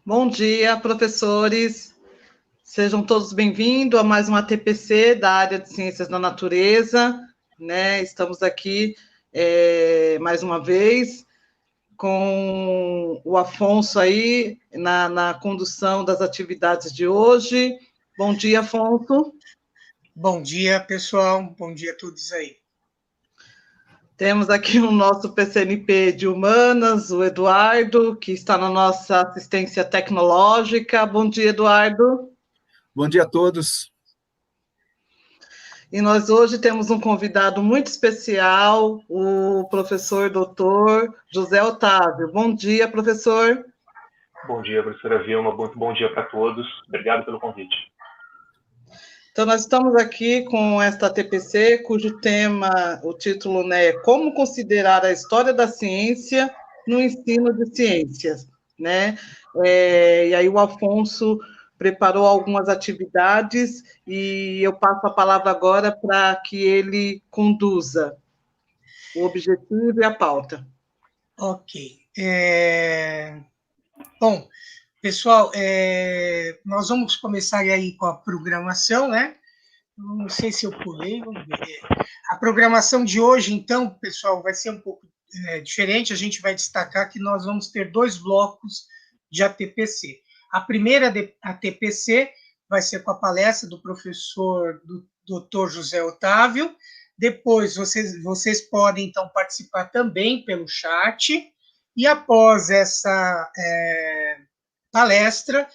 Bom dia, professores. Sejam todos bem-vindos a mais uma TPC da área de Ciências da Natureza, né? Estamos aqui mais uma vez com o Afonso aí na condução das atividades de hoje. Bom dia, Afonso. Bom dia, pessoal. Bom dia a todos aí. Temos aqui o nosso PCNP de Humanas, o Eduardo, que está na nossa assistência tecnológica. Bom dia, Eduardo. Bom dia a todos. E nós hoje temos um convidado muito especial, o professor doutor José Otávio. Bom dia, professor. Bom dia, professora Vilma. Muito bom dia para todos. Obrigado pelo convite. Então, nós estamos aqui com esta TPC, cujo tema, o título, né, é Como considerar a história da ciência no ensino de ciências, né? E aí o Afonso preparou algumas atividades e eu passo a palavra agora para que ele conduza o objetivo e a pauta. Ok. Bom, pessoal, nós vamos começar aí com a programação, né? Não sei se eu pulei, vamos ver. A programação de hoje, então, pessoal, vai ser um pouco diferente. A gente vai destacar que nós vamos ter 2 blocos de ATPC. A primeira ATPC vai ser com a palestra do professor do Dr. José Otávio. Depois, vocês podem, então, participar também pelo chat. E após essa palestra,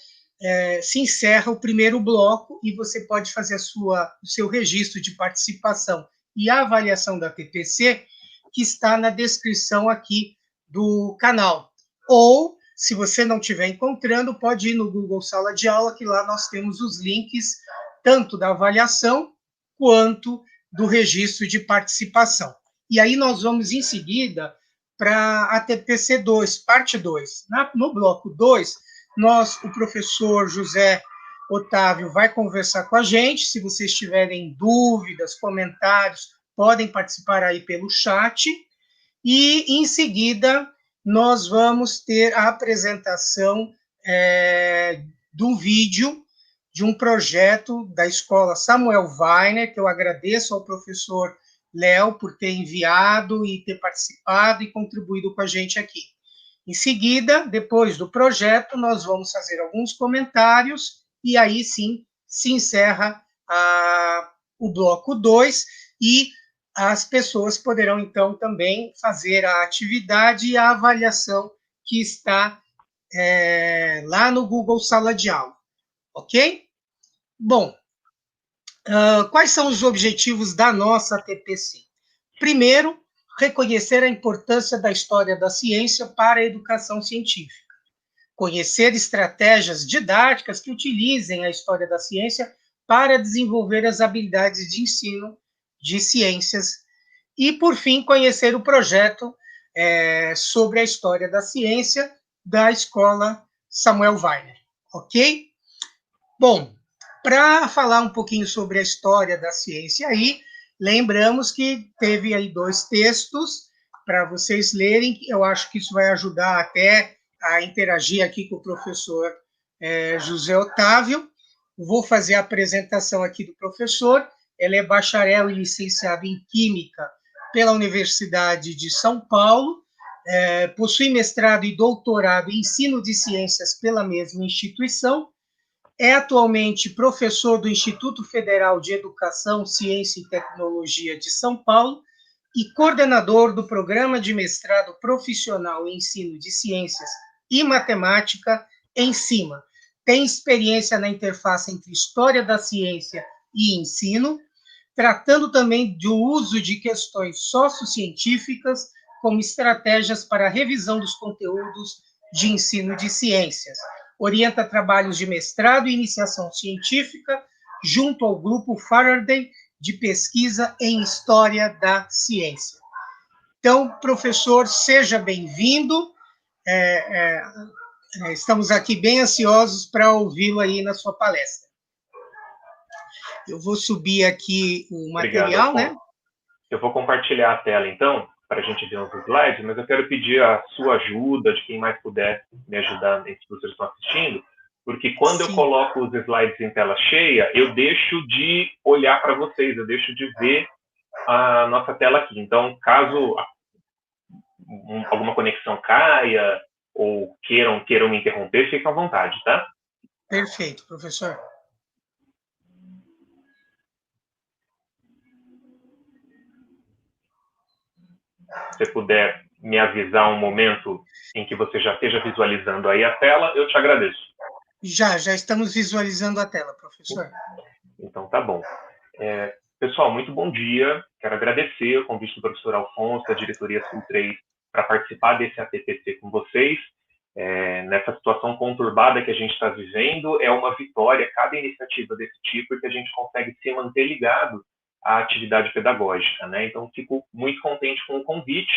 se encerra o primeiro bloco e você pode fazer o seu registro de participação e a avaliação da TPC, que está na descrição aqui do canal. Ou, se você não estiver encontrando, pode ir no Google Sala de Aula, que lá nós temos os links tanto da avaliação quanto do registro de participação. E aí nós vamos, em seguida, para a TPC 2, parte 2. No bloco 2, o professor José Otávio vai conversar com a gente. Se vocês tiverem dúvidas, comentários, podem participar aí pelo chat. E, em seguida, nós vamos ter a apresentação de um vídeo de um projeto da Escola Samuel Weiner, que eu agradeço ao professor Léo por ter enviado e ter participado e contribuído com a gente aqui. Em seguida, depois do projeto, nós vamos fazer alguns comentários e aí sim se encerra o bloco 2 e as pessoas poderão, então, também fazer a atividade e a avaliação que está lá no Google Sala de Aula. Ok? Bom, quais são os objetivos da nossa TPC? Primeiro, reconhecer a importância da história da ciência para a educação científica. Conhecer estratégias didáticas que utilizem a história da ciência para desenvolver as habilidades de ensino de ciências. E, por fim, conhecer o projeto sobre a história da ciência da Escola Samuel Weiner. Ok? Bom, para falar um pouquinho sobre a história da ciência aí, lembramos que teve aí 2 textos para vocês lerem. Eu acho que isso vai ajudar até a interagir aqui com o professor José Otávio. Vou fazer a apresentação aqui do professor. Ele é bacharel e licenciado em Química pela Universidade de São Paulo, possui mestrado e doutorado em Ensino de Ciências pela mesma instituição, é atualmente professor do Instituto Federal de Educação, Ciência e Tecnologia de São Paulo e coordenador do Programa de Mestrado Profissional em Ensino de Ciências e Matemática em CIMA. Tem experiência na interface entre História da Ciência e Ensino, tratando também do uso de questões sociocientíficas como estratégias para a revisão dos conteúdos de ensino de ciências. Orienta trabalhos de mestrado e iniciação científica junto ao Grupo Faraday de Pesquisa em História da Ciência. Então, professor, seja bem-vindo. Estamos aqui bem ansiosos para ouvi-lo aí na sua palestra. Eu vou subir aqui o material, Obrigado, né? Eu vou compartilhar a tela, então. para a gente ver uns slides, mas eu quero pedir a sua ajuda, de quem mais puder me ajudar, entre os que estão assistindo, porque quando eu coloco os slides em tela cheia, eu deixo de olhar para vocês, eu deixo de ver a nossa tela aqui. Então, caso alguma conexão caia ou queiram me interromper, fiquem à vontade, tá? Perfeito, professor. Se você puder me avisar um momento em que você já esteja visualizando aí a tela, eu te agradeço. Já estamos visualizando a tela, professor. Então, tá bom. Pessoal, muito bom dia. Quero agradecer o convite do professor Alfonso, da diretoria Sul 3, para participar desse ATPC com vocês. Nessa situação conturbada que a gente está vivendo, é uma vitória cada iniciativa desse tipo, que a gente consegue se manter ligado à atividade pedagógica, né? Então, fico muito contente com o convite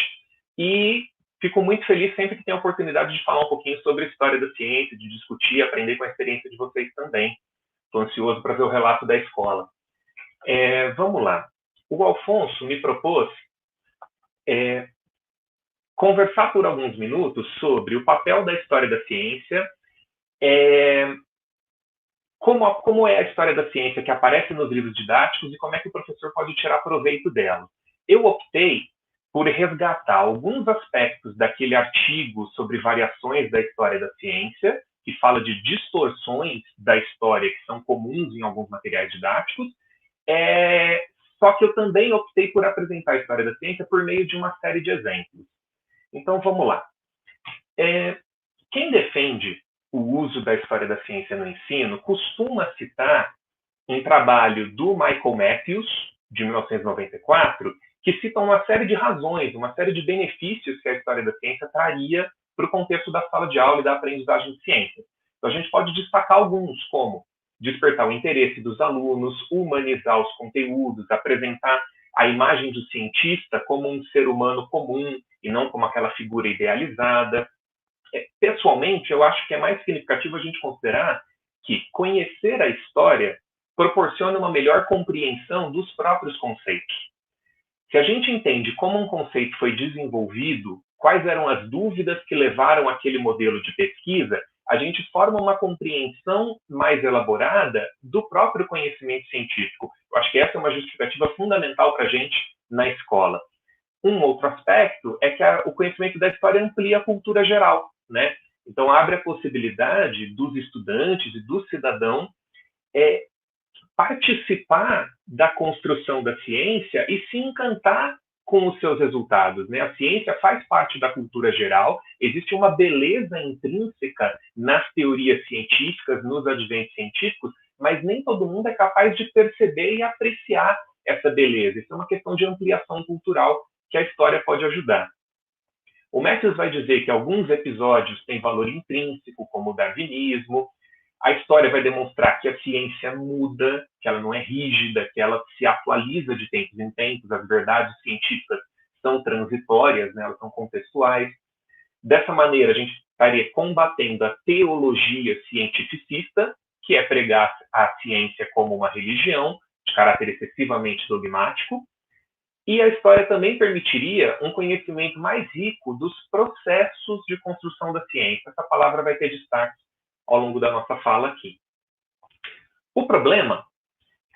e fico muito feliz sempre que tenho a oportunidade de falar um pouquinho sobre a história da ciência, de discutir, aprender com a experiência de vocês também. Estou ansioso para ver o relato da escola. Vamos lá. O Alfonso me propôs conversar por alguns minutos sobre o papel da história da ciência, como é a história da ciência que aparece nos livros didáticos e como é que o professor pode tirar proveito dela. Eu optei por resgatar alguns aspectos daquele artigo sobre variações da história da ciência, que fala de distorções da história que são comuns em alguns materiais didáticos, só que eu também optei por apresentar a história da ciência por meio de uma série de exemplos. Então, vamos lá. Quem defende o uso da história da ciência no ensino costuma citar um trabalho do Michael Matthews, de 1994, que cita uma série de razões, uma série de benefícios que a história da ciência traria para o contexto da sala de aula e da aprendizagem de ciência. Então, a gente pode destacar alguns, como despertar o interesse dos alunos, humanizar os conteúdos, apresentar a imagem do cientista como um ser humano comum e não como aquela figura idealizada. Pessoalmente, eu acho que é mais significativo a gente considerar que conhecer a história proporciona uma melhor compreensão dos próprios conceitos. Se a gente entende como um conceito foi desenvolvido, quais eram as dúvidas que levaram aquele modelo de pesquisa, a gente forma uma compreensão mais elaborada do próprio conhecimento científico. Eu acho que essa é uma justificativa fundamental para a gente na escola. Um outro aspecto é que o conhecimento da história amplia a cultura geral, né? Então, abre a possibilidade dos estudantes e do cidadão participar da construção da ciência e se encantar com os seus resultados, né? A ciência faz parte da cultura geral, existe uma beleza intrínseca nas teorias científicas, nos adventos científicos, mas nem todo mundo é capaz de perceber e apreciar essa beleza. Isso é uma questão de ampliação cultural que a história pode ajudar. O Matthews vai dizer que alguns episódios têm valor intrínseco, como o darwinismo. A história vai demonstrar que a ciência muda, que ela não é rígida, que ela se atualiza de tempos em tempos, as verdades científicas são transitórias, né? Elas são contextuais. Dessa maneira, a gente estaria combatendo a teologia cientificista, que é pregar a ciência como uma religião, de caráter excessivamente dogmático. E a história também permitiria um conhecimento mais rico dos processos de construção da ciência. Essa palavra vai ter destaque ao longo da nossa fala aqui. O problema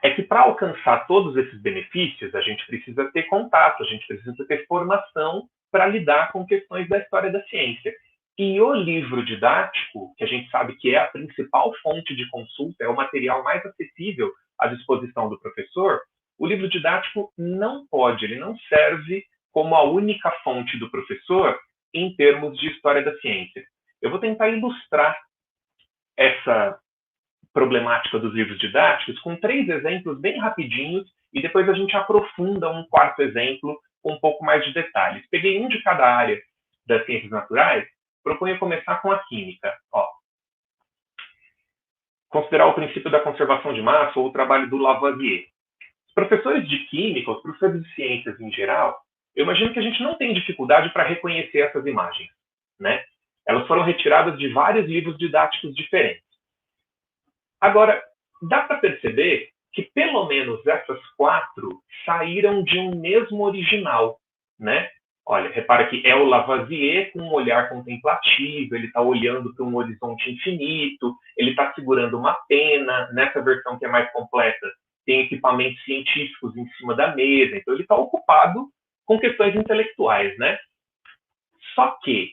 é que para alcançar todos esses benefícios, a gente precisa ter contato, a gente precisa ter formação para lidar com questões da história da ciência. E o livro didático, que a gente sabe que é a principal fonte de consulta, é o material mais acessível à disposição do professor, o livro didático não pode, ele não serve como a única fonte do professor em termos de história da ciência. Eu vou tentar ilustrar essa problemática dos livros didáticos com 3 exemplos bem rapidinhos e depois a gente aprofunda um 4º exemplo com um pouco mais de detalhes. Peguei um de cada área das ciências naturais, proponho começar com a química. Considerar o princípio da conservação de massa ou o trabalho do Lavoisier. Os professores de química, os professores de ciências em geral, eu imagino que a gente não tem dificuldade para reconhecer essas imagens, né? Elas foram retiradas de vários livros didáticos diferentes. Agora, dá para perceber que pelo menos essas 4 saíram de um mesmo original, né? Olha, repara que é o Lavoisier com um olhar contemplativo, ele está olhando para um horizonte infinito, ele está segurando uma pena. Nessa versão que é mais completa, tem equipamentos científicos em cima da mesa, então ele está ocupado com questões intelectuais, né? Só que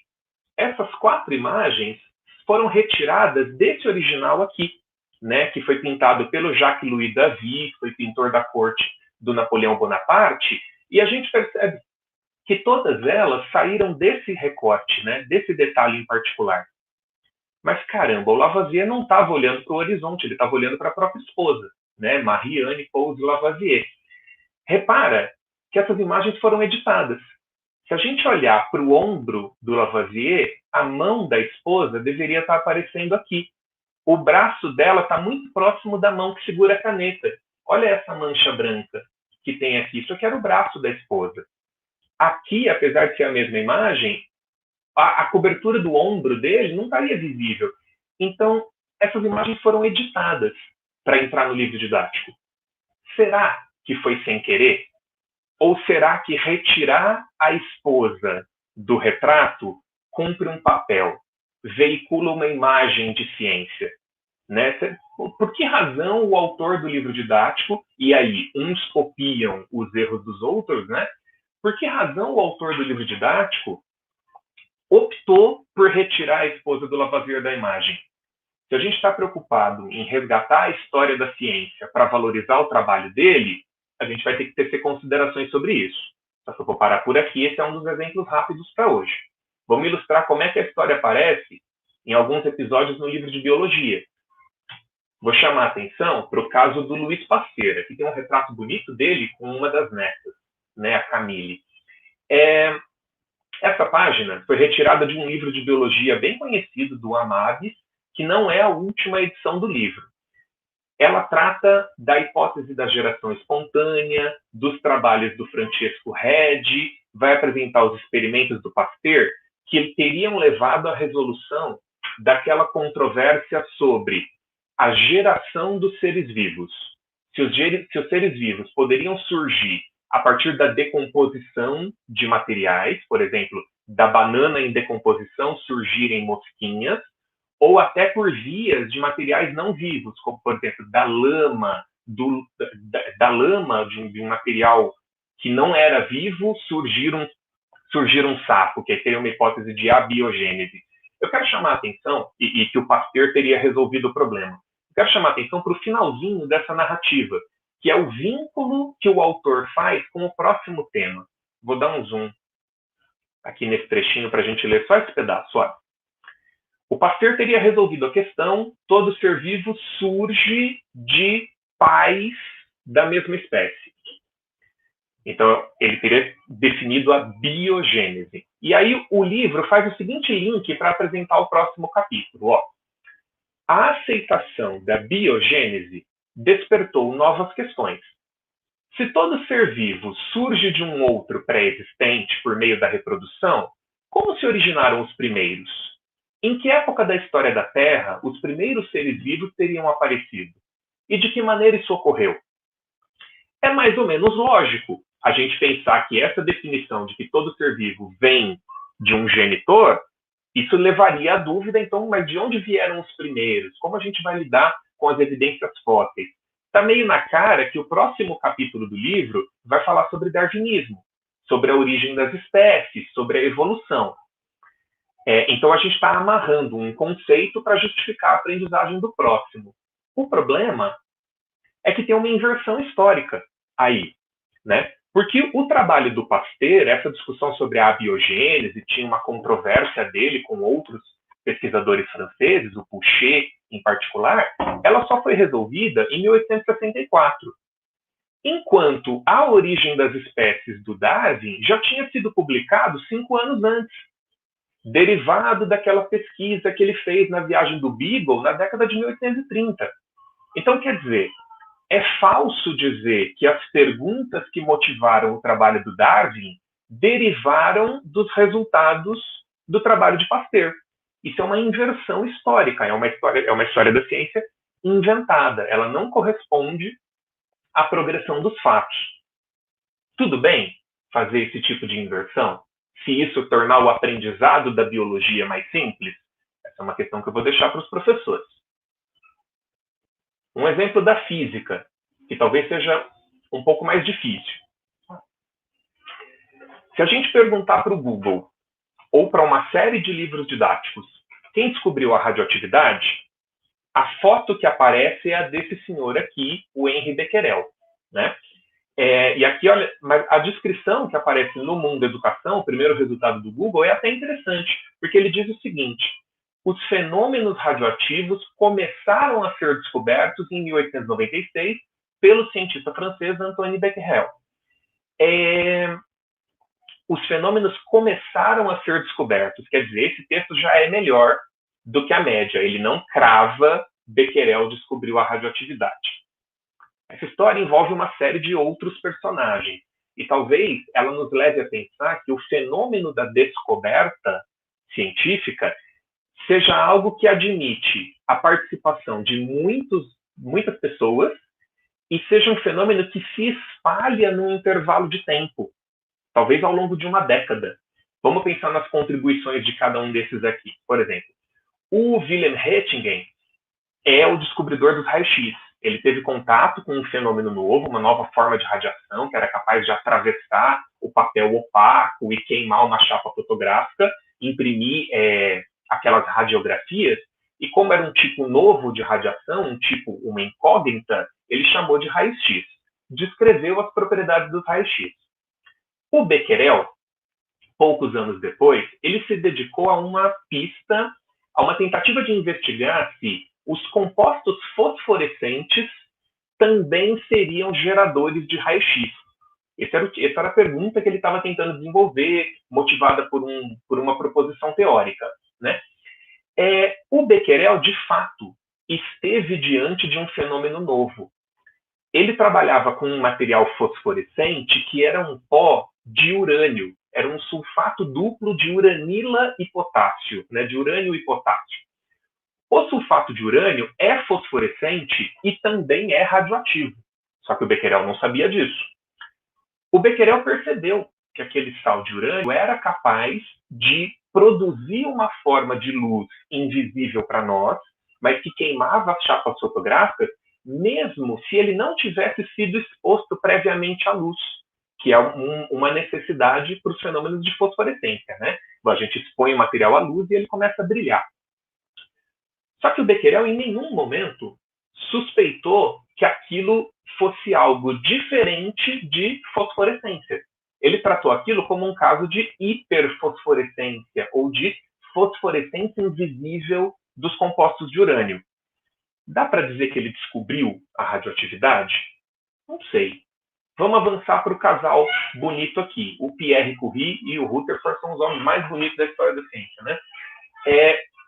essas 4 imagens foram retiradas desse original aqui, né, que foi pintado pelo Jacques-Louis David, que foi pintor da corte do Napoleão Bonaparte, e a gente percebe que todas elas saíram desse recorte, né, desse detalhe em particular. Mas, caramba, o Lavoisier não estava olhando para o horizonte, ele estava olhando para a própria esposa, né, Marie-Anne Pose Lavoisier. Repara que essas imagens foram editadas. Se a gente olhar para o ombro do Lavoisier, a mão da esposa deveria estar aparecendo aqui. O braço dela está muito próximo da mão que segura a caneta. Olha essa mancha branca que tem aqui. Isso aqui era o braço da esposa. Aqui, apesar de ser a mesma imagem, a cobertura do ombro dele não estaria visível. Então, essas imagens foram editadas para entrar no livro didático. Será que foi sem querer? Ou será que retirar a esposa do retrato cumpre um papel, veicula uma imagem de ciência? Né? Por que razão o autor do livro didático, e aí uns copiam os erros dos outros, né? Por que razão o autor do livro didático optou por retirar a esposa do Lavoisier da imagem? Se a gente está preocupado em resgatar a história da ciência para valorizar o trabalho dele, a gente vai ter que tecer considerações sobre isso. Só que eu vou parar por aqui, esse é um dos exemplos rápidos para hoje. Vamos ilustrar como é que a história aparece em alguns episódios no livro de biologia. Vou chamar a atenção para o caso do Louis Pasteur. Aqui tem um retrato bonito dele com uma das netas, né, a Camille. Essa página foi retirada de um livro de biologia bem conhecido, do Amabis, que não é a última edição do livro. Ela trata da hipótese da geração espontânea, dos trabalhos do Francesco Redi, vai apresentar os experimentos do Pasteur, que teriam levado à resolução daquela controvérsia sobre a geração dos seres vivos. Se os seres vivos poderiam surgir a partir da decomposição de materiais, por exemplo, da banana em decomposição surgirem mosquinhas, ou até por vias de materiais não vivos, como, por exemplo, da lama, de um material que não era vivo, surgir um sapo, que seria uma hipótese de abiogênese. Eu quero chamar a atenção, e que o Pasteur teria resolvido o problema. Eu quero chamar a atenção para o finalzinho dessa narrativa, que é o vínculo que o autor faz com o próximo tema. Vou dar um zoom aqui nesse trechinho para a gente ler só esse pedaço. Olha. O Pasteur teria resolvido a questão: todo ser vivo surge de pais da mesma espécie. Então, ele teria definido a biogênese. E aí o livro faz o seguinte link para apresentar o próximo capítulo. Ó. A aceitação da biogênese despertou novas questões. Se todo ser vivo surge de um outro pré-existente por meio da reprodução, como se originaram os primeiros? Em que época da história da Terra os primeiros seres vivos teriam aparecido? E de que maneira isso ocorreu? É mais ou menos lógico a gente pensar que essa definição de que todo ser vivo vem de um genitor, isso levaria à dúvida, então, mas de onde vieram os primeiros? Como a gente vai lidar com as evidências fósseis? Está meio na cara que o próximo capítulo do livro vai falar sobre darwinismo, sobre a origem das espécies, sobre a evolução. Então, a gente está amarrando um conceito para justificar a aprendizagem do próximo. O problema é que tem uma inversão histórica aí, né? Porque o trabalho do Pasteur, essa discussão sobre a abiogênese, tinha uma controvérsia dele com outros pesquisadores franceses, o Pouchet em particular, ela só foi resolvida em 1864. Enquanto A Origem das Espécies do Darwin já tinha sido publicado 5 anos antes, derivado daquela pesquisa que ele fez na viagem do Beagle na década de 1830. Então, quer dizer, é falso dizer que as perguntas que motivaram o trabalho do Darwin derivaram dos resultados do trabalho de Pasteur. Isso é uma inversão histórica, é uma história da ciência inventada. Ela não corresponde à progressão dos fatos. Tudo bem fazer esse tipo de inversão? se isso tornar o aprendizado da biologia mais simples? Essa é uma questão que eu vou deixar para os professores. Um exemplo da física, que talvez seja um pouco mais difícil. Se a gente perguntar para o Google, ou para uma série de livros didáticos, quem descobriu a radioatividade, a foto que aparece é a desse senhor aqui, o Henri Becquerel, né? E aqui, olha, mas a descrição que aparece no Mundo da Educação, o primeiro resultado do Google, é até interessante, porque ele diz o seguinte: os fenômenos radioativos começaram a ser descobertos em 1896 pelo cientista francês Antoine Becquerel. Os fenômenos começaram a ser descobertos, quer dizer, esse texto já é melhor do que a média. Ele não crava Becquerel descobriu a radioatividade. Essa história envolve uma série de outros personagens. E talvez ela nos leve a pensar que o fenômeno da descoberta científica seja algo que admite a participação de muitas pessoas e seja um fenômeno que se espalha num intervalo de tempo, talvez ao longo de uma década. Vamos pensar nas contribuições de cada um desses aqui. Por exemplo, o Wilhelm Röntgen é o descobridor dos raios-x. Ele teve contato com um fenômeno novo, uma nova forma de radiação que era capaz de atravessar o papel opaco e queimar uma chapa fotográfica, imprimir aquelas radiografias, e como era um tipo novo de radiação, uma incógnita, ele chamou de raios-x. Descreveu as propriedades dos raios-x. O Becquerel, poucos anos depois, ele se dedicou a uma tentativa de investigar se os compostos fosforescentes também seriam geradores de raio-x. Essa era a pergunta que ele estava tentando desenvolver, motivada por uma proposição teórica, né? O Becquerel, de fato, esteve diante de um fenômeno novo. Ele trabalhava com um material fosforescente que era um pó de urânio. Era um sulfato duplo de uranila e potássio, né? De urânio e potássio. O sulfato de urânio é fosforescente e também é radioativo. Só que o Becquerel não sabia disso. O Becquerel percebeu que aquele sal de urânio era capaz de produzir uma forma de luz invisível para nós, mas que queimava as chapas fotográficas, mesmo se ele não tivesse sido exposto previamente à luz, que é uma necessidade para os fenômenos de fosforescência, né? A gente expõe o material à luz e ele começa a brilhar. Só que o Becquerel, em nenhum momento, suspeitou que aquilo fosse algo diferente de fosforescência. Ele tratou aquilo como um caso de hiperfosforescência, ou de fosforescência invisível dos compostos de urânio. Dá para dizer que ele descobriu a radioatividade? Não sei. Vamos avançar para o casal bonito aqui. O Pierre Curie e o Rutherford são os homens mais bonitos da história da ciência, né?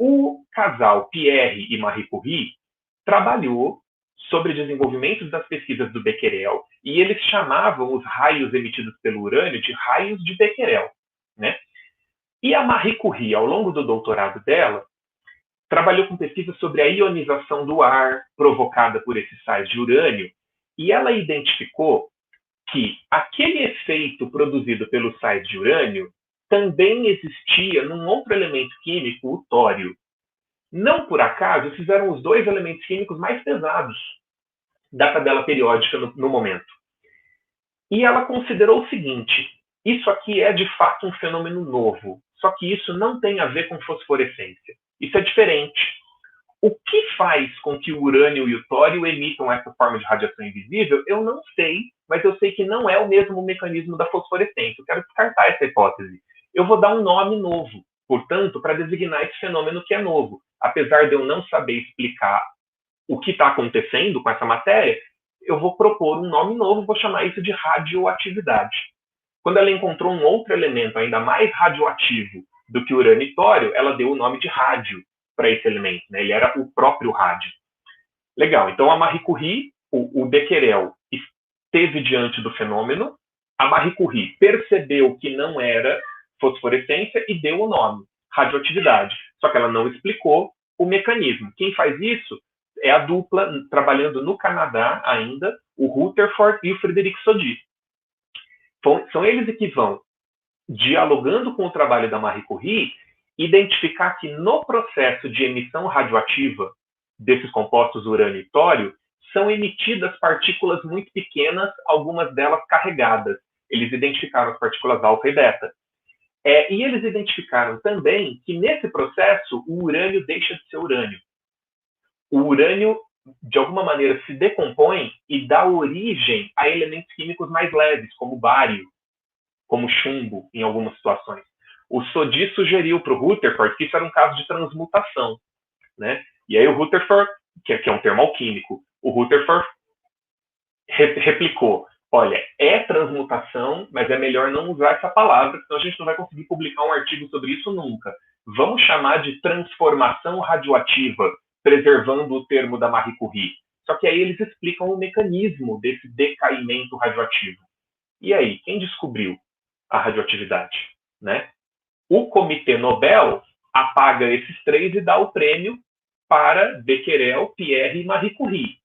O casal Pierre e Marie Curie trabalhou sobre desenvolvimento das pesquisas do Becquerel e eles chamavam os raios emitidos pelo urânio de raios de Becquerel, né? E a Marie Curie, ao longo do doutorado dela, trabalhou com pesquisas sobre a ionização do ar provocada por esses sais de urânio e ela identificou que aquele efeito produzido pelos sais de urânio também existia num outro elemento químico, o tório. Não por acaso, fizeram os dois elementos químicos mais pesados da tabela periódica no momento. E ela considerou o seguinte: isso aqui é de fato um fenômeno novo, só que isso não tem a ver com fosforescência. Isso é diferente. O que faz com que o urânio e o tório emitam essa forma de radiação invisível, eu não sei, mas eu sei que não é o mesmo mecanismo da fosforescência. Eu quero descartar essa hipótese. Eu vou dar um nome novo, portanto, para designar esse fenômeno que é novo. Apesar de eu não saber explicar o que está acontecendo com essa matéria, eu vou propor um nome novo, vou chamar isso de radioatividade. Quando ela encontrou um outro elemento ainda mais radioativo do que urânio e tório, ela deu o nome de rádio para esse elemento, né? Ele era o próprio rádio. Legal, então a Marie Curie, o Becquerel, esteve diante do fenômeno, a Marie Curie percebeu que não era fosforescência e deu o nome, radioatividade. Só que ela não explicou o mecanismo. Quem faz isso é a dupla, trabalhando no Canadá ainda, o Rutherford e o Frederic Soddy. São eles que vão dialogando com o trabalho da Marie Curie, identificar que no processo de emissão radioativa desses compostos urânio e tório, são emitidas partículas muito pequenas, algumas delas carregadas. Eles identificaram as partículas alfa e beta. E eles identificaram também que nesse processo o urânio deixa de ser urânio. O urânio, de alguma maneira, se decompõe e dá origem a elementos químicos mais leves, como bário, como chumbo, em algumas situações. O Soddy sugeriu para o Rutherford que isso era um caso de transmutação, né? E aí o Rutherford, que é um termo alquímico, o Rutherford replicou: olha, é transmutação, mas é melhor não usar essa palavra, senão a gente não vai conseguir publicar um artigo sobre isso nunca. Vamos chamar de transformação radioativa, preservando o termo da Marie Curie. Só que aí eles explicam o mecanismo desse decaimento radioativo. E aí, quem descobriu a radioatividade, né? O Comitê Nobel apaga esses três e dá o prêmio para Becquerel, Pierre e Marie Curie.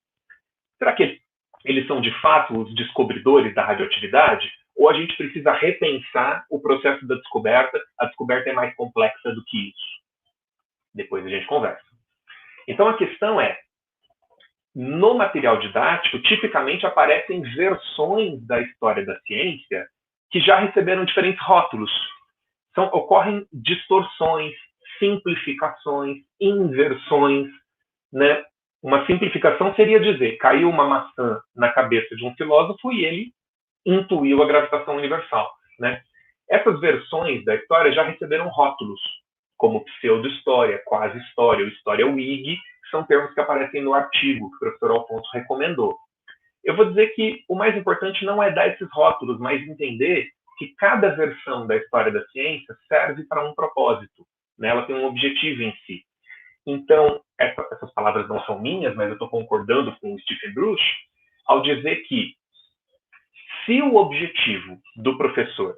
Será que eles são, de fato, os descobridores da radioatividade? Ou a gente precisa repensar o processo da descoberta? A descoberta é mais complexa do que isso. Depois a gente conversa. Então, a questão é, no material didático, tipicamente aparecem versões da história da ciência que já receberam diferentes rótulos. Ocorrem distorções, simplificações, inversões, né? Uma simplificação seria dizer, caiu uma maçã na cabeça de um filósofo e ele intuiu a gravitação universal, né? Essas versões da história já receberam rótulos, como pseudo-história, quase-história, ou história Whig, que são termos que aparecem no artigo que o professor Alfonso recomendou. Eu vou dizer que o mais importante não é dar esses rótulos, mas entender que cada versão da história da ciência serve para um propósito, né? Ela tem um objetivo em si. Então, essas palavras não são minhas, mas eu estou concordando com o Stephen Bruce, ao dizer que se o objetivo do professor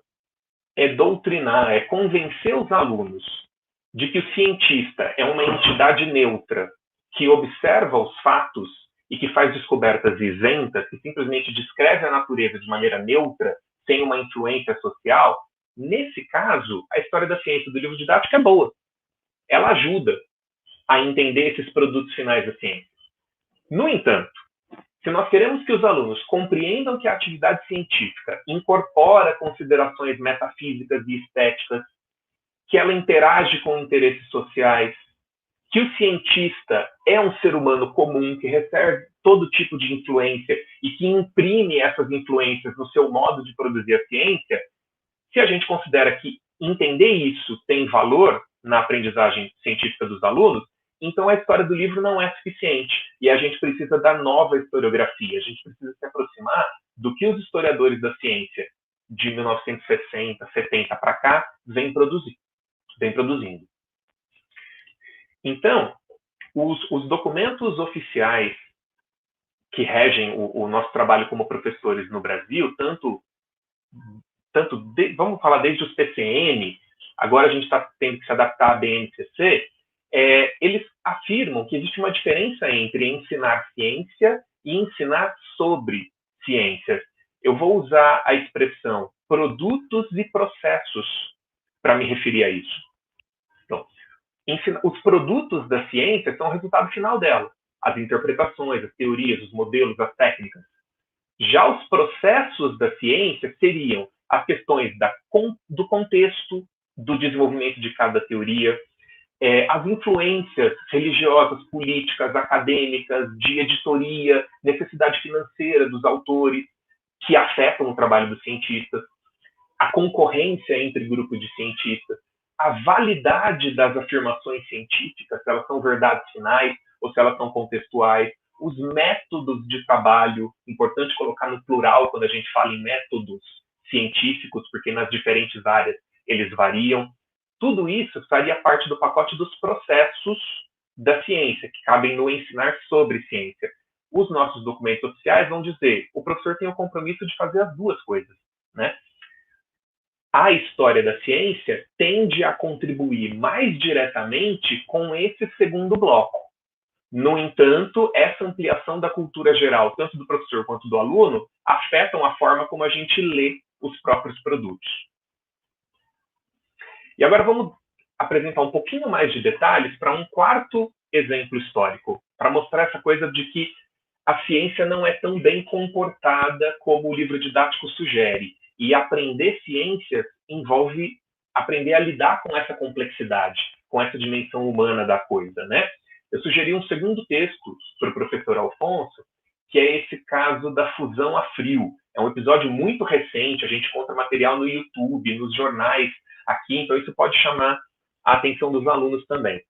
é doutrinar, é convencer os alunos de que o cientista é uma entidade neutra que observa os fatos e que faz descobertas isentas, que simplesmente descreve a natureza de maneira neutra, sem uma influência social, nesse caso, a história da ciência do livro didático é boa. Ela ajuda a entender esses produtos finais da ciência. No entanto, se nós queremos que os alunos compreendam que a atividade científica incorpora considerações metafísicas e estéticas, que ela interage com interesses sociais, que o cientista é um ser humano comum que recebe todo tipo de influência e que imprime essas influências no seu modo de produzir a ciência, se a gente considera que entender isso tem valor na aprendizagem científica dos alunos, então a história do livro não é suficiente e a gente precisa da nova historiografia, a gente precisa se aproximar do que os historiadores da ciência de 1960, 70 para cá vêm produzindo. Então, os documentos oficiais que regem o nosso trabalho como professores no Brasil, vamos falar desde os PCN, agora a gente está tendo que se adaptar à BNCC, eles afirmam que existe uma diferença entre ensinar ciência e ensinar sobre ciências. Eu vou usar a expressão produtos e processos para me referir a isso. Então, os produtos da ciência são o resultado final dela. As interpretações, as teorias, os modelos, as técnicas. Já os processos da ciência seriam as questões do contexto, do desenvolvimento de cada teoria, as influências religiosas, políticas, acadêmicas, de editoria, necessidade financeira dos autores, que afetam o trabalho dos cientistas, a concorrência entre grupos de cientistas, a validade das afirmações científicas, se elas são verdades finais ou se elas são contextuais, os métodos de trabalho, importante colocar no plural quando a gente fala em métodos científicos, porque nas diferentes áreas eles variam. Tudo isso faria parte do pacote dos processos da ciência, que cabem no ensinar sobre ciência. Os nossos documentos oficiais vão dizer, o professor tem o compromisso de fazer as duas coisas, né? A história da ciência tende a contribuir mais diretamente com esse segundo bloco. No entanto, essa ampliação da cultura geral, tanto do professor quanto do aluno, afetam a forma como a gente lê os próprios produtos. E agora vamos apresentar um pouquinho mais de detalhes para um quarto exemplo histórico, para mostrar essa coisa de que a ciência não é tão bem comportada como o livro didático sugere. E aprender ciências envolve aprender a lidar com essa complexidade, com essa dimensão humana da coisa, né? Eu sugeri um segundo texto para o professor Alfonso, que é esse caso da fusão a frio. É um episódio muito recente, a gente encontra material no YouTube, nos jornais aqui, então isso pode chamar a atenção dos alunos também.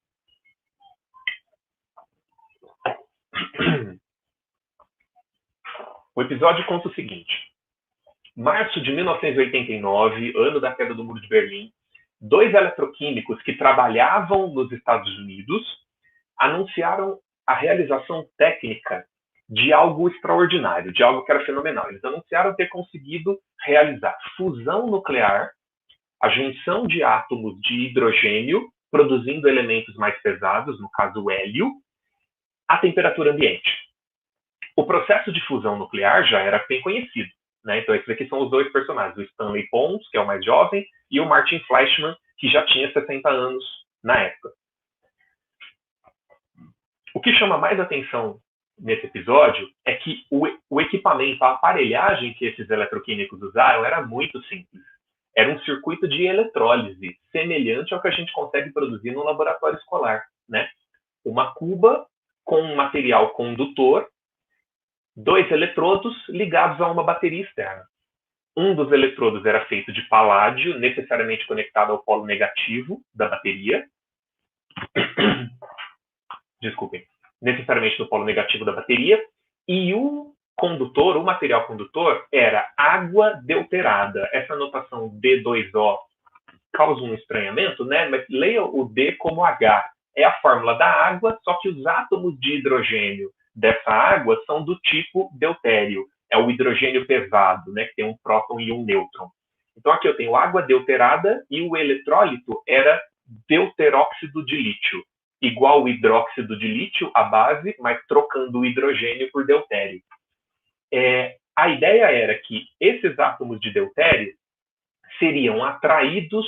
O episódio conta o seguinte: março de 1989, ano da queda do Muro de Berlim, 2 eletroquímicos que trabalhavam nos Estados Unidos anunciaram a realização técnica de algo extraordinário, de algo que era fenomenal. Eles anunciaram ter conseguido realizar fusão nuclear, a junção de átomos de hidrogênio, produzindo elementos mais pesados, no caso o hélio, à temperatura ambiente. O processo de fusão nuclear já era bem conhecido, né? Então, esses aqui são os 2 personagens, o Stanley Pons, que é o mais jovem, e o Martin Fleischmann, que já tinha 60 anos na época. O que chama mais atenção nesse episódio é que o equipamento, a aparelhagem que esses eletroquímicos usaram era muito simples. Era um circuito de eletrólise, semelhante ao que a gente consegue produzir no laboratório escolar, né? Uma cuba com um material condutor, 2 eletrodos ligados a uma bateria externa. Um dos eletrodos era feito de paládio, necessariamente conectado ao polo negativo da bateria. Desculpem. Necessariamente no polo negativo da bateria. E o condutor, o material condutor, era água deuterada. Essa notação D2O causa um estranhamento, né? Mas leia o D como H. É a fórmula da água, só que os átomos de hidrogênio dessa água são do tipo deutério. É o hidrogênio pesado, né, que tem um próton e um nêutron. Então aqui eu tenho água deuterada e o eletrólito era deuteróxido de lítio. Igual o hidróxido de lítio, a base, mas trocando o hidrogênio por deutério. A ideia era que esses átomos de deutério seriam atraídos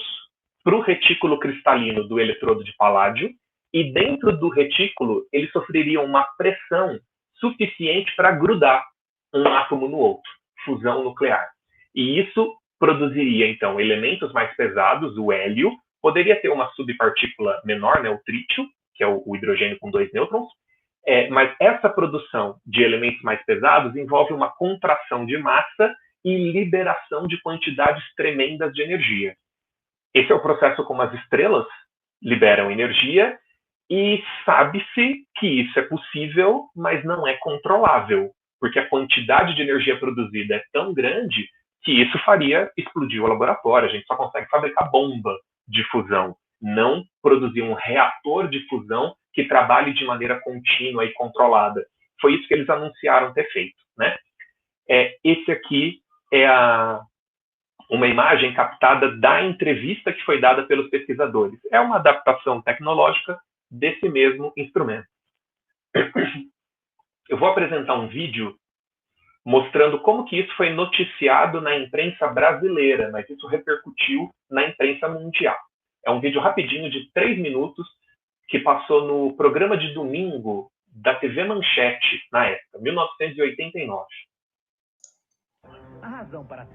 para o retículo cristalino do eletrodo de paládio, e dentro do retículo eles sofreriam uma pressão suficiente para grudar um átomo no outro, fusão nuclear. E isso produziria, então, elementos mais pesados, o hélio, poderia ter uma subpartícula menor, né, o trítio, que é o hidrogênio com 2 nêutrons, mas essa produção de elementos mais pesados envolve uma contração de massa e liberação de quantidades tremendas de energia. Esse é o processo como as estrelas liberam energia, e sabe-se que isso é possível, mas não é controlável, porque a quantidade de energia produzida é tão grande que isso faria explodir o laboratório. A gente só consegue fabricar bomba de fusão, não produzir um reator de fusão que trabalhe de maneira contínua e controlada. Foi isso que eles anunciaram ter feito, né? Esse aqui é uma imagem captada da entrevista que foi dada pelos pesquisadores. É uma adaptação tecnológica desse mesmo instrumento. Eu vou apresentar um vídeo mostrando como que isso foi noticiado na imprensa brasileira, mas isso repercutiu na imprensa mundial. É um vídeo rapidinho de 3 minutos que passou no programa de domingo da TV Manchete, na época, 1989. A razão para...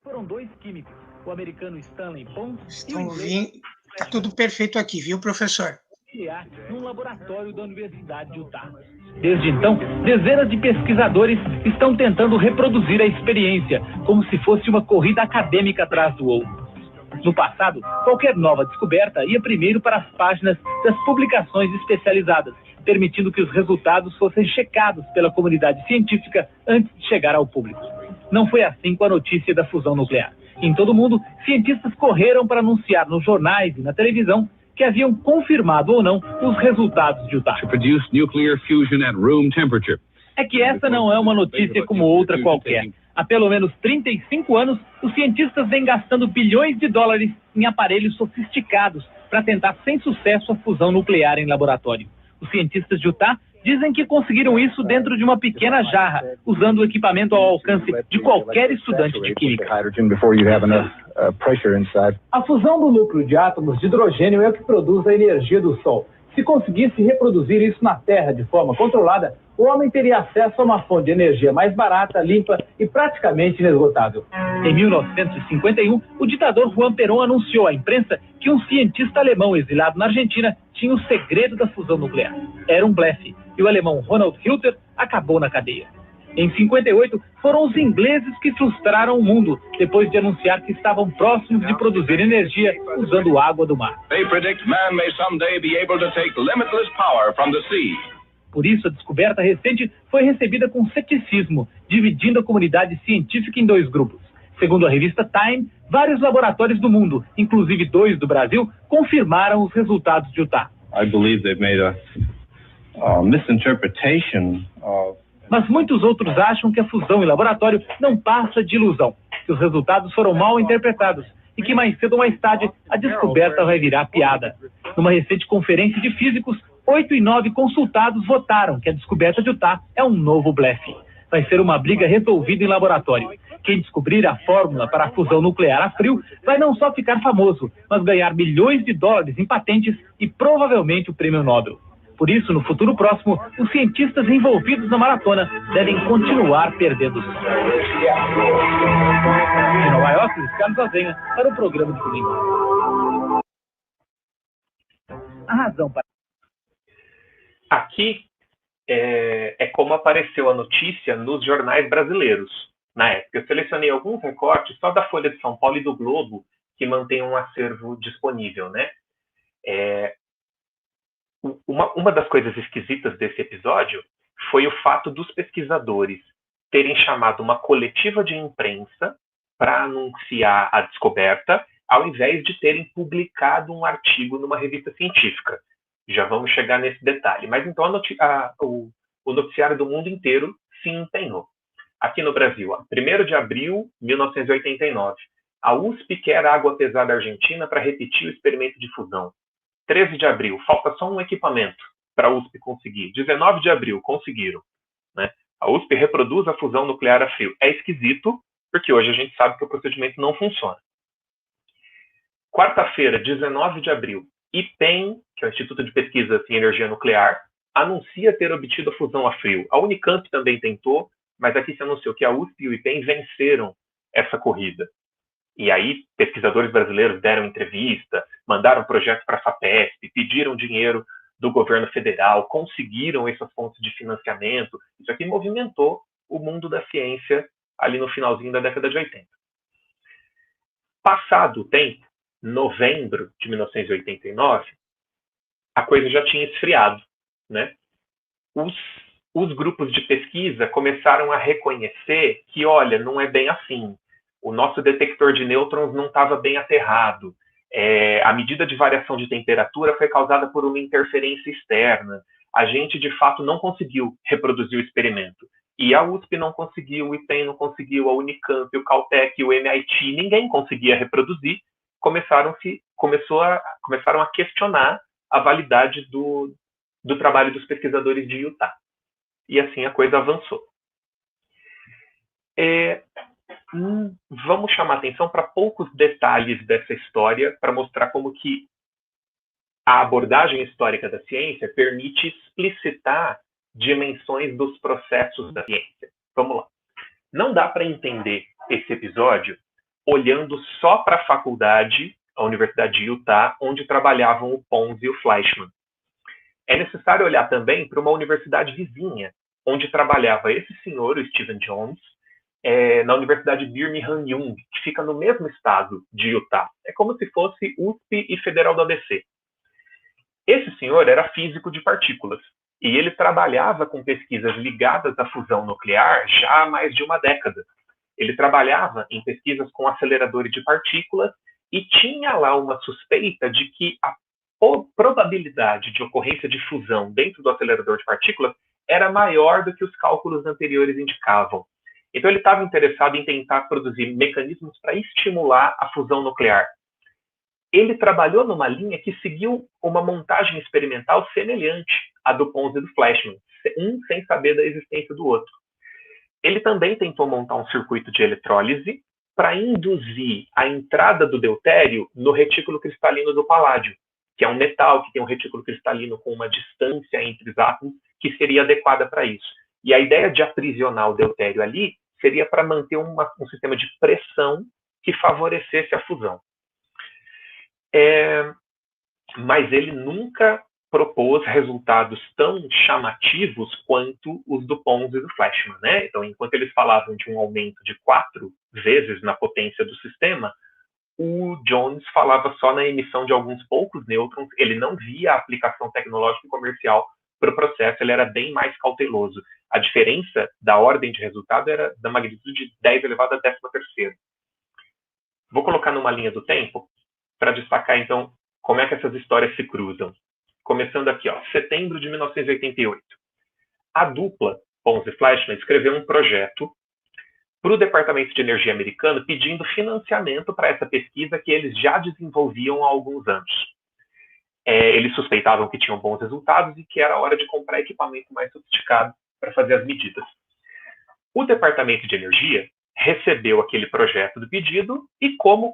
Foram 2 químicos, o americano Stanley Pons Estão ouvindo? Está tudo perfeito aqui, viu, professor? Num laboratório da Universidade de Utah. Desde então, dezenas de pesquisadores estão tentando reproduzir a experiência, como se fosse uma corrida acadêmica atrás do outro. No passado, qualquer nova descoberta ia primeiro para as páginas das publicações especializadas, permitindo que os resultados fossem checados pela comunidade científica antes de chegar ao público. Não foi assim com a notícia da fusão nuclear. Em todo o mundo, cientistas correram para anunciar nos jornais e na televisão que haviam confirmado ou não os resultados de Utah. É que essa não é uma notícia como outra qualquer. Há pelo menos 35 anos, os cientistas vêm gastando bilhões de dólares em aparelhos sofisticados para tentar sem sucesso a fusão nuclear em laboratório. Os cientistas de Utah dizem que conseguiram isso dentro de uma pequena jarra, usando o equipamento ao alcance de qualquer estudante de química. pressure inside. A fusão do núcleo de átomos de hidrogênio é o que produz a energia do Sol. Se conseguisse reproduzir isso na Terra de forma controlada, o homem teria acesso a uma fonte de energia mais barata, limpa e praticamente inesgotável. Em 1951, o ditador Juan Perón anunciou à imprensa que um cientista alemão exilado na Argentina tinha o segredo da fusão nuclear. Era um blefe, e o alemão Ronald Hilter acabou na cadeia. Em 58, foram os ingleses que frustraram o mundo, depois de anunciar que estavam próximos de produzir energia usando água do mar. They predict man may someday be able to take limitless power from the sea. Por isso, a descoberta recente foi recebida com ceticismo, dividindo a comunidade científica em dois grupos. Segundo a revista Time, vários laboratórios do mundo, inclusive 2 do Brasil, confirmaram os resultados de Utah. I believe they've made a misinterpretation of... Mas muitos outros acham que a fusão em laboratório não passa de ilusão, que os resultados foram mal interpretados e que mais cedo ou mais tarde a descoberta vai virar piada. Numa recente conferência de físicos, 8 em 9 consultados votaram que a descoberta de Utah é um novo blefe. Vai ser uma briga resolvida em laboratório. Quem descobrir a fórmula para a fusão nuclear a frio vai não só ficar famoso, mas ganhar milhões de dólares em patentes e provavelmente o prêmio Nobel. Por isso, no futuro próximo, os cientistas envolvidos na maratona devem continuar perdendo sol. De Nova York, Luiz Carlos Azenha, para o programa de domingo. A razão para... Aqui é como apareceu a notícia nos jornais brasileiros na época. Eu selecionei alguns recortes só da Folha de São Paulo e do Globo, que mantém um acervo disponível, né? Uma das coisas esquisitas desse episódio foi o fato dos pesquisadores terem chamado uma coletiva de imprensa para anunciar a descoberta, ao invés de terem publicado um artigo numa revista científica. Já vamos chegar nesse detalhe. Mas então o noticiário do mundo inteiro se empenhou. Aqui no Brasil, 1º de abril de 1989, a USP quer água pesada argentina para repetir o experimento de fusão. 13 de abril, falta só um equipamento para a USP conseguir. 19 de abril, conseguiram. Né? A USP reproduz a fusão nuclear a frio. É esquisito, porque hoje a gente sabe que o procedimento não funciona. Quarta-feira, 19 de abril, IPEM, que é o Instituto de Pesquisas em Energia Nuclear, anuncia ter obtido a fusão a frio. A Unicamp também tentou, mas aqui se anunciou que a USP e o IPEM venceram essa corrida. E aí, pesquisadores brasileiros deram entrevista, mandaram projeto para a FAPESP, pediram dinheiro do governo federal, conseguiram essas fontes de financiamento. Isso aqui movimentou o mundo da ciência ali no finalzinho da década de 80. Passado o tempo, novembro de 1989, a coisa já tinha esfriado, né? Os grupos de pesquisa começaram a reconhecer que, olha, não é bem assim. O nosso detector de nêutrons não estava bem aterrado. A medida de variação de temperatura foi causada por uma interferência externa. A gente, de fato, não conseguiu reproduzir o experimento. E a USP não conseguiu, o IPEM não conseguiu, a Unicamp, o Caltech, o MIT, ninguém conseguia reproduzir. Começaram a questionar a validade do trabalho dos pesquisadores de Utah. E assim a coisa avançou. Vamos chamar atenção para poucos detalhes dessa história para mostrar como que a abordagem histórica da ciência permite explicitar dimensões dos processos da ciência. Vamos lá. Não dá para entender esse episódio olhando só para a faculdade, a Universidade de Utah, onde trabalhavam o Pons e o Fleischmann. É necessário olhar também para uma universidade vizinha, onde trabalhava esse senhor, o Stephen Jones, na Universidade Brigham Young, que fica no mesmo estado de Utah. É como se fosse USP e Federal do ABC. Esse senhor era físico de partículas, e ele trabalhava com pesquisas ligadas à fusão nuclear já há mais de uma década. Ele trabalhava em pesquisas com aceleradores de partículas e tinha lá uma suspeita de que a probabilidade de ocorrência de fusão dentro do acelerador de partículas era maior do que os cálculos anteriores indicavam. Então ele estava interessado em tentar produzir mecanismos para estimular a fusão nuclear. Ele trabalhou numa linha que seguiu uma montagem experimental semelhante à do Pons e do Fleischmann, um sem saber da existência do outro. Ele também tentou montar um circuito de eletrólise para induzir a entrada do deutério no retículo cristalino do paládio, que é um metal que tem um retículo cristalino com uma distância entre os átomos que seria adequada para isso. E a ideia de aprisionar o deutério ali seria para manter um sistema de pressão que favorecesse a fusão. Mas ele nunca propôs resultados tão chamativos quanto os do Pons e do Fleischmann, né? Então, enquanto eles falavam de um aumento de 4 vezes na potência do sistema, o Jones falava só na emissão de alguns poucos nêutrons, ele não via a aplicação tecnológica e comercial para o processo, ele era bem mais cauteloso. A diferença da ordem de resultado era da magnitude de 10 elevado a 13ª. Vou colocar numa linha do tempo para destacar, então, como é que essas histórias se cruzam. Começando aqui, setembro de 1988. A dupla, Pons e Fleischmann, escreveu um projeto para o Departamento de Energia americano pedindo financiamento para essa pesquisa que eles já desenvolviam há alguns anos. Eles suspeitavam que tinham bons resultados e que era hora de comprar equipamento mais sofisticado para fazer as medidas. O Departamento de Energia recebeu aquele projeto do pedido e, como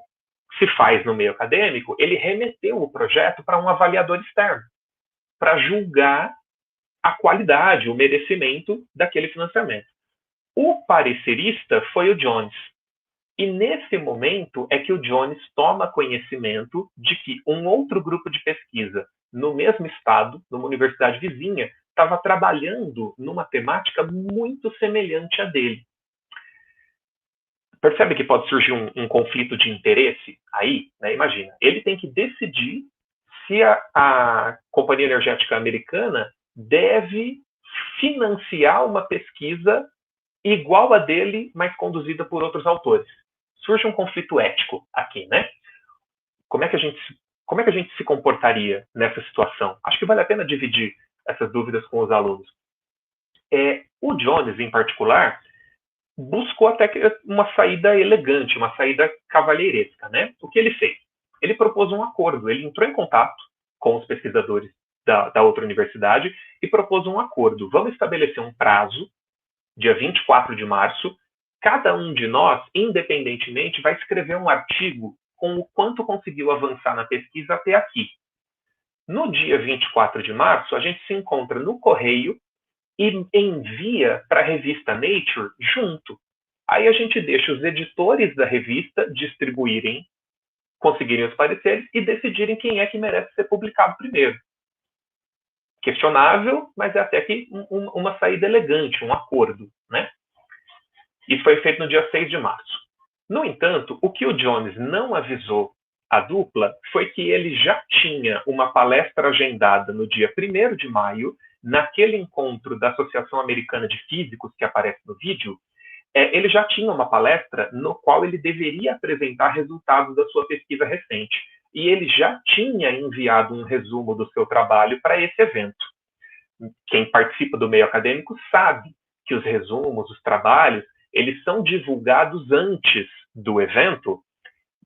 se faz no meio acadêmico, ele remeteu o projeto para um avaliador externo, para julgar a qualidade, o merecimento daquele financiamento. O parecerista foi o Jones. E nesse momento é que o Jones toma conhecimento de que um outro grupo de pesquisa no mesmo estado, numa universidade vizinha, estava trabalhando numa temática muito semelhante à dele. Percebe que pode surgir um conflito de interesse aí? Né? Imagina, ele tem que decidir se a Companhia Energética Americana deve financiar uma pesquisa igual a dele, mas conduzida por outros autores. Surge um conflito ético aqui, né? Como é que a gente se comportaria nessa situação? Acho que vale a pena dividir essas dúvidas com os alunos. O Jones, em particular, buscou até uma saída elegante, uma saída cavalheiresca, né? O que ele fez? Ele propôs um acordo, ele entrou em contato com os pesquisadores da outra universidade e propôs um acordo. Vamos estabelecer um prazo, dia 24 de março, cada um de nós, independentemente, vai escrever um artigo com o quanto conseguiu avançar na pesquisa até aqui. No dia 24 de março, a gente se encontra no correio e envia para a revista Nature junto. Aí a gente deixa os editores da revista distribuírem, conseguirem os pareceres e decidirem quem é que merece ser publicado primeiro. Questionável, mas é até que uma saída elegante, um acordo, né? Isso foi feito no dia 6 de março. No entanto, o que o Jones não avisou a dupla foi que ele já tinha uma palestra agendada no dia 1º de maio, naquele encontro da Associação Americana de Físicos que aparece no vídeo. Ele já tinha uma palestra no qual ele deveria apresentar resultados da sua pesquisa recente. E ele já tinha enviado um resumo do seu trabalho para esse evento. Quem participa do meio acadêmico sabe que os resumos, os trabalhos, eles são divulgados antes do evento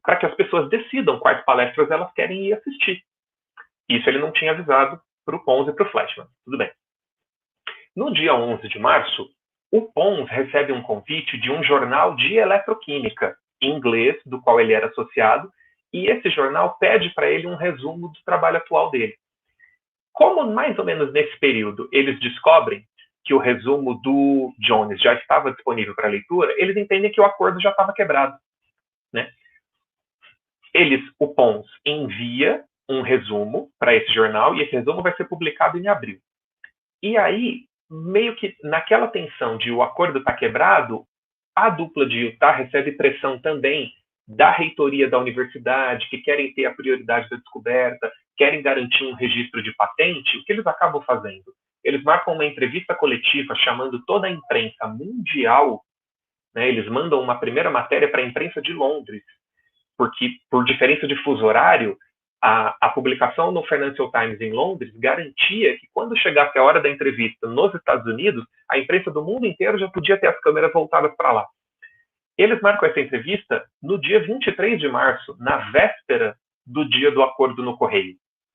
para que as pessoas decidam quais palestras elas querem ir assistir. Isso ele não tinha avisado para o Pons e para o Fleischmann. Tudo bem. No dia 11 de março, o Pons recebe um convite de um jornal de eletroquímica em inglês, do qual ele era associado, e esse jornal pede para ele um resumo do trabalho atual dele. Como mais ou menos nesse período eles descobrem que o resumo do Jones já estava disponível para leitura, eles entendem que o acordo já estava quebrado, né? O Pons envia um resumo para esse jornal e esse resumo vai ser publicado em abril. E aí, meio que naquela tensão de o acordo estar quebrado, a dupla de Utah recebe pressão também da reitoria da universidade, que querem ter a prioridade da descoberta, querem garantir um registro de patente. O que eles acabam fazendo? Eles marcam uma entrevista coletiva chamando toda a imprensa mundial, né? Eles mandam uma primeira matéria para a imprensa de Londres, porque, por diferença de fuso horário, a publicação no Financial Times em Londres garantia que, quando chegasse a hora da entrevista nos Estados Unidos, a imprensa do mundo inteiro já podia ter as câmeras voltadas para lá. Eles marcam essa entrevista no dia 23 de março, na véspera do dia do acordo no correio,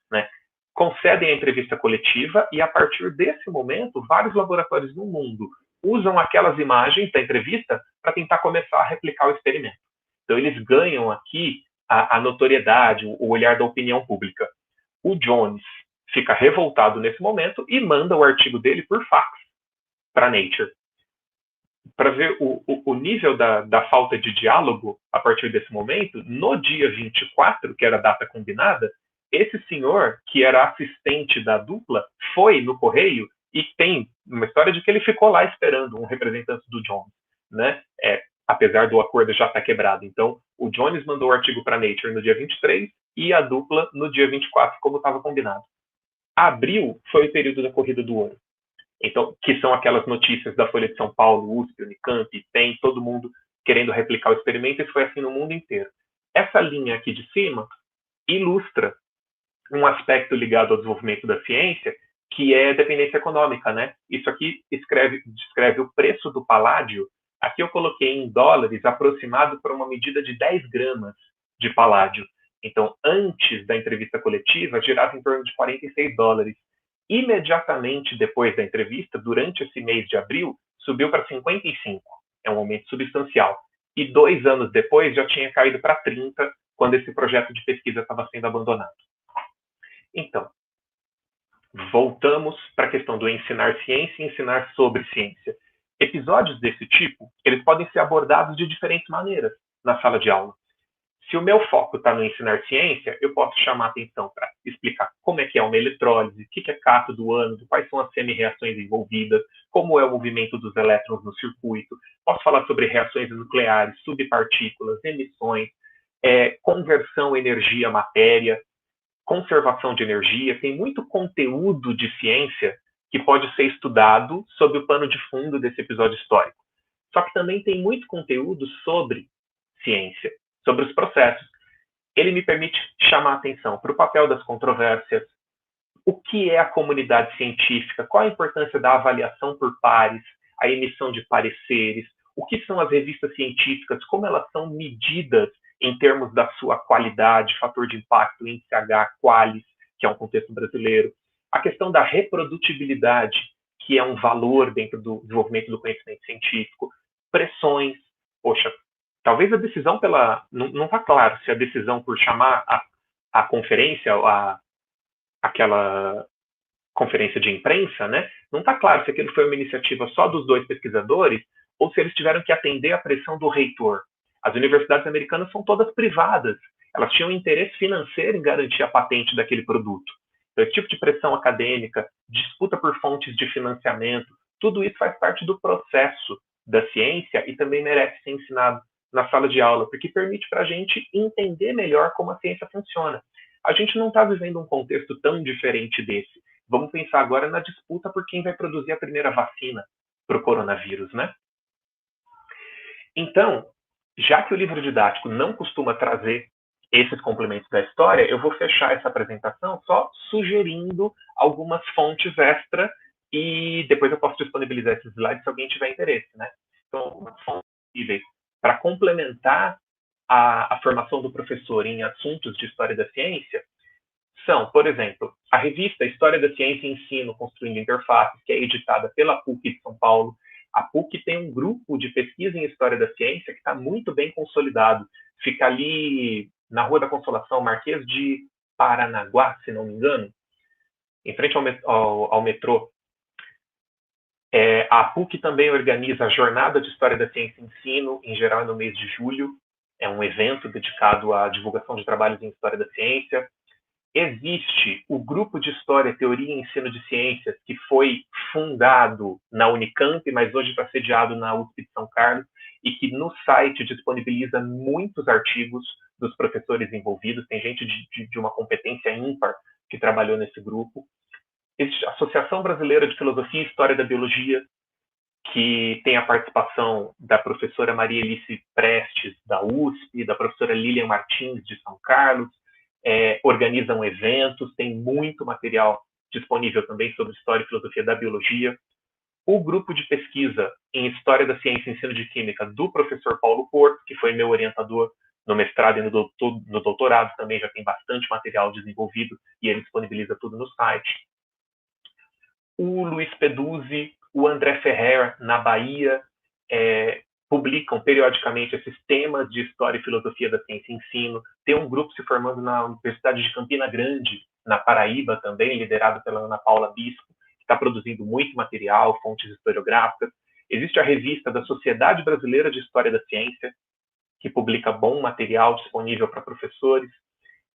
né? Concedem a entrevista coletiva e, a partir desse momento, vários laboratórios no mundo usam aquelas imagens da entrevista para tentar começar a replicar o experimento. Então, eles ganham aqui a notoriedade, o olhar da opinião pública. O Jones fica revoltado nesse momento e manda o artigo dele por fax para Nature. Para ver o nível da falta de diálogo a partir desse momento, no dia 24, que era a data combinada, esse senhor, que era assistente da dupla, foi no correio e tem uma história de que ele ficou lá esperando um representante do Jones, né? Apesar do acordo já estar quebrado. Então, o Jones mandou o artigo para Nature no dia 23 e a dupla no dia 24, como estava combinado. Abril foi o período da corrida do ouro. Então, que são aquelas notícias da Folha de São Paulo, USP, Unicamp, tem todo mundo querendo replicar o experimento, isso foi assim no mundo inteiro. Essa linha aqui de cima ilustra um aspecto ligado ao desenvolvimento da ciência, que é dependência econômica, né? Isso aqui descreve o preço do paládio. Aqui eu coloquei em dólares, aproximado por uma medida de 10 gramas de paládio. Então, antes da entrevista coletiva, girava em torno de $46. Imediatamente depois da entrevista, durante esse mês de abril, subiu para 55. É um aumento substancial. E 2 anos depois, já tinha caído para 30, quando esse projeto de pesquisa estava sendo abandonado. Então, voltamos para a questão do ensinar ciência e ensinar sobre ciência. Episódios desse tipo, eles podem ser abordados de diferentes maneiras na sala de aula. Se o meu foco está no ensinar ciência, eu posso chamar a atenção para explicar como é que é uma eletrólise, o que é cátodo, ânodo, quais são as semi-reações envolvidas, como é o movimento dos elétrons no circuito. Posso falar sobre reações nucleares, subpartículas, emissões, conversão energia-matéria, conservação de energia. Tem muito conteúdo de ciência que pode ser estudado sob o pano de fundo desse episódio histórico. Só que também tem muito conteúdo sobre ciência, sobre os processos. Ele me permite chamar a atenção para o papel das controvérsias, o que é a comunidade científica, qual a importância da avaliação por pares, a emissão de pareceres, o que são as revistas científicas, como elas são medidas em termos da sua qualidade, fator de impacto, índice H, Qualis, que é um contexto brasileiro, a questão da reprodutibilidade, que é um valor dentro do desenvolvimento do conhecimento científico, pressões, poxa, talvez a decisão não está claro se a decisão por chamar a conferência, aquela conferência de imprensa, né, não está claro se aquilo foi uma iniciativa só dos 2 pesquisadores ou se eles tiveram que atender à pressão do reitor. As universidades americanas são todas privadas. Elas tinham interesse financeiro em garantir a patente daquele produto. Então, esse tipo de pressão acadêmica, disputa por fontes de financiamento, tudo isso faz parte do processo da ciência e também merece ser ensinado na sala de aula, porque permite para a gente entender melhor como a ciência funciona. A gente não está vivendo um contexto tão diferente desse. Vamos pensar agora na disputa por quem vai produzir a primeira vacina para o coronavírus, né? Então, já que o livro didático não costuma trazer esses complementos da história, eu vou fechar essa apresentação só sugerindo algumas fontes extra e depois eu posso disponibilizar esses slides se alguém tiver interesse, né? Então, algumas fontes possíveis para complementar a formação do professor em assuntos de história da ciência são, por exemplo, a revista História da Ciência e Ensino Construindo Interfaces, que é editada pela PUC de São Paulo. A PUC tem um grupo de pesquisa em História da Ciência que está muito bem consolidado. Fica ali na Rua da Consolação, Marquês de Paranaguá, se não me engano, em frente ao metrô. A PUC também organiza a Jornada de História da Ciência e Ensino, em geral no mês de julho. É um evento dedicado à divulgação de trabalhos em História da Ciência. Existe o Grupo de História, Teoria e Ensino de Ciências, que foi fundado na Unicamp, mas hoje está sediado na USP de São Carlos, e que no site disponibiliza muitos artigos dos professores envolvidos. Tem gente de uma competência ímpar que trabalhou nesse grupo. Existe a Associação Brasileira de Filosofia e História da Biologia, que tem a participação da professora Maria Elice Prestes, da USP, da professora Lilian Martins, de São Carlos. Organizam eventos, tem muito material disponível também sobre História e Filosofia da Biologia. O grupo de pesquisa em História da Ciência e Ensino de Química do professor Paulo Porto, que foi meu orientador no mestrado e no doutorado, também já tem bastante material desenvolvido e ele disponibiliza tudo no site. O Luiz Peduzzi, o André Ferrer, na Bahia, publicam periodicamente esses temas de história e filosofia da ciência e ensino. Tem um grupo se formando na Universidade de Campina Grande, na Paraíba também, liderado pela Ana Paula Bispo, que está produzindo muito material, fontes historiográficas. Existe a revista da Sociedade Brasileira de História da Ciência, que publica bom material disponível para professores,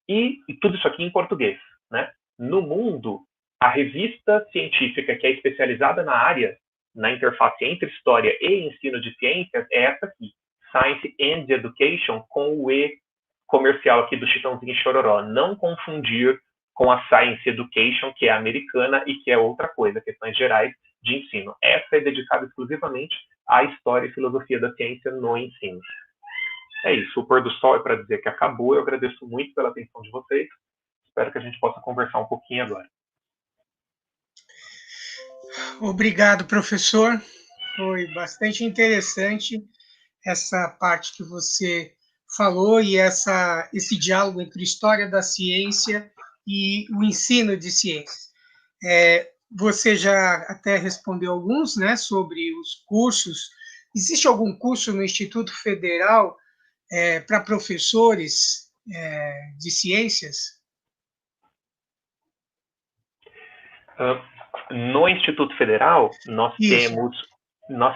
e tudo isso aqui em português, né? No mundo, a revista científica que é especializada na área, na interface entre história e ensino de ciências, é essa aqui, Science and Education, com o E comercial aqui do Chitãozinho e Chororó. Não confundir com a Science Education, que é americana e que é outra coisa, questões gerais de ensino. Essa é dedicada exclusivamente à história e filosofia da ciência no ensino. É isso, o pôr do sol é para dizer que acabou. Eu agradeço muito pela atenção de vocês. Espero que a gente possa conversar um pouquinho agora. Obrigado, professor. Foi bastante interessante essa parte que você falou e esse diálogo entre história da ciência e o ensino de ciências. Você já até respondeu alguns, né, sobre os cursos. Existe algum curso no Instituto Federal para professores de ciências? No Instituto Federal, nós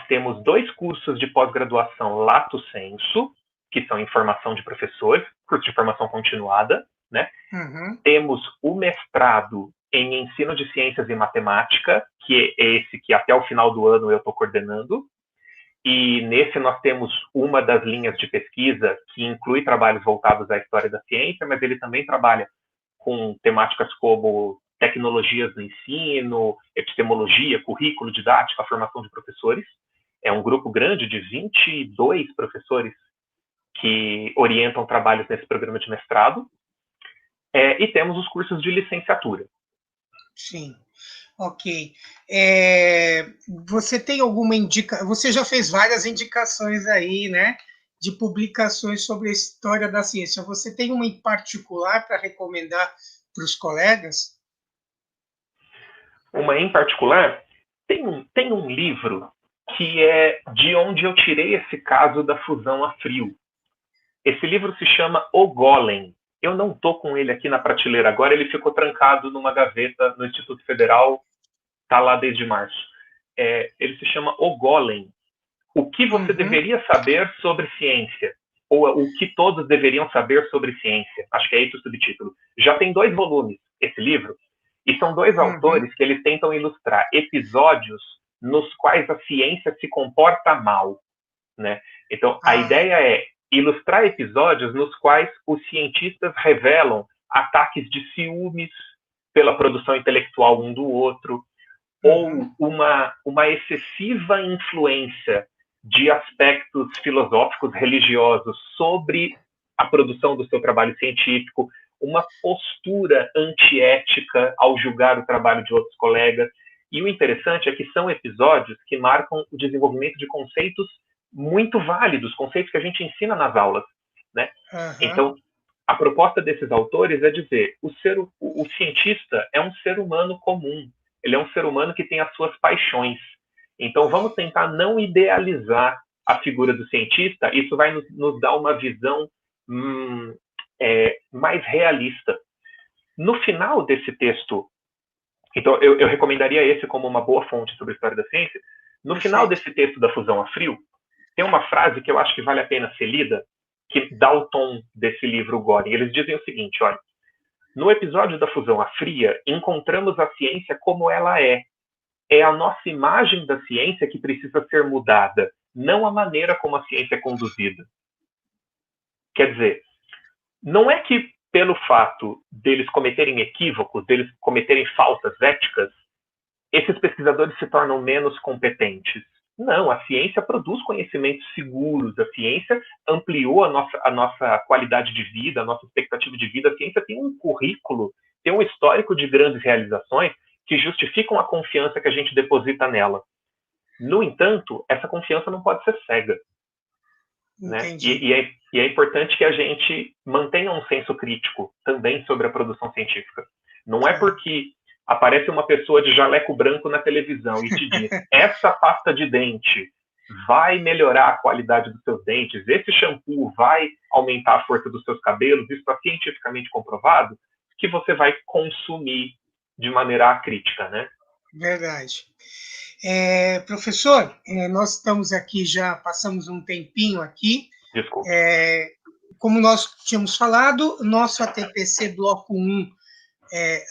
temos 2 cursos de pós-graduação lato sensu, que são em formação de professores, curso de formação continuada, né? Uhum. Temos o mestrado em ensino de ciências e matemática, que é esse que até o final do ano eu estou coordenando. E nesse nós temos uma das linhas de pesquisa que inclui trabalhos voltados à história da ciência, mas ele também trabalha com temáticas como tecnologias do ensino, epistemologia, currículo, didática, formação de professores. É um grupo grande de 22 professores que orientam trabalhos nesse programa de mestrado. E temos os cursos de licenciatura. Sim, ok. Você tem alguma indicação? Você já fez várias indicações aí, né, de publicações sobre a história da ciência. Você tem uma em particular para recomendar para os colegas? Uma em particular? Tem um livro que é de onde eu tirei esse caso da fusão a frio. Esse livro se chama O Golem. Eu não estou com ele aqui na prateleira agora, ele ficou trancado numa gaveta no Instituto Federal, está lá desde março. Ele se chama O Golem. O que você deveria saber sobre ciência? Ou o que todos deveriam saber sobre ciência? Acho que é esse o subtítulo. Já tem 2 volumes, esse livro, e são 2 autores que eles tentam ilustrar episódios nos quais a ciência se comporta mal, né? Então, a ideia é ilustrar episódios nos quais os cientistas revelam ataques de ciúmes pela produção intelectual um do outro, ou uma excessiva influência de aspectos filosóficos religiosos sobre a produção do seu trabalho científico, uma postura antiética ao julgar o trabalho de outros colegas. E o interessante é que são episódios que marcam o desenvolvimento de conceitos muito válidos, conceitos que a gente ensina nas aulas, né? Então, a proposta desses autores é dizer, o cientista é um ser humano comum, ele é um ser humano que tem as suas paixões. Então, vamos tentar não idealizar a figura do cientista, isso vai nos dar uma visão mais realista. No final desse texto, então eu recomendaria esse como uma boa fonte sobre a história da ciência. No final desse texto da fusão a frio, tem uma frase que eu acho que vale a pena ser lida, que dá o tom desse livro Golem. Eles dizem o seguinte, olha, no episódio da fusão a fria, encontramos a ciência como ela é. É a nossa imagem da ciência que precisa ser mudada, não a maneira como a ciência é conduzida. Quer dizer, não é que pelo fato deles cometerem equívocos, deles cometerem faltas éticas, esses pesquisadores se tornam menos competentes. Não, a ciência produz conhecimentos seguros, a ciência ampliou a nossa qualidade de vida, a nossa expectativa de vida. A ciência tem um currículo, tem um histórico de grandes realizações que justificam a confiança que a gente deposita nela. No entanto, essa confiança não pode ser cega. Né? E é importante que a gente mantenha um senso crítico também sobre a produção científica. Não é porque aparece uma pessoa de jaleco branco na televisão e te diz, essa pasta de dente vai melhorar a qualidade dos seus dentes, esse shampoo vai aumentar a força dos seus cabelos, isso está cientificamente comprovado, que você vai consumir de maneira acrítica, né? Verdade. Professor, nós estamos aqui, já passamos um tempinho aqui. Desculpa. Como nós tínhamos falado, nosso ATPC Bloco 1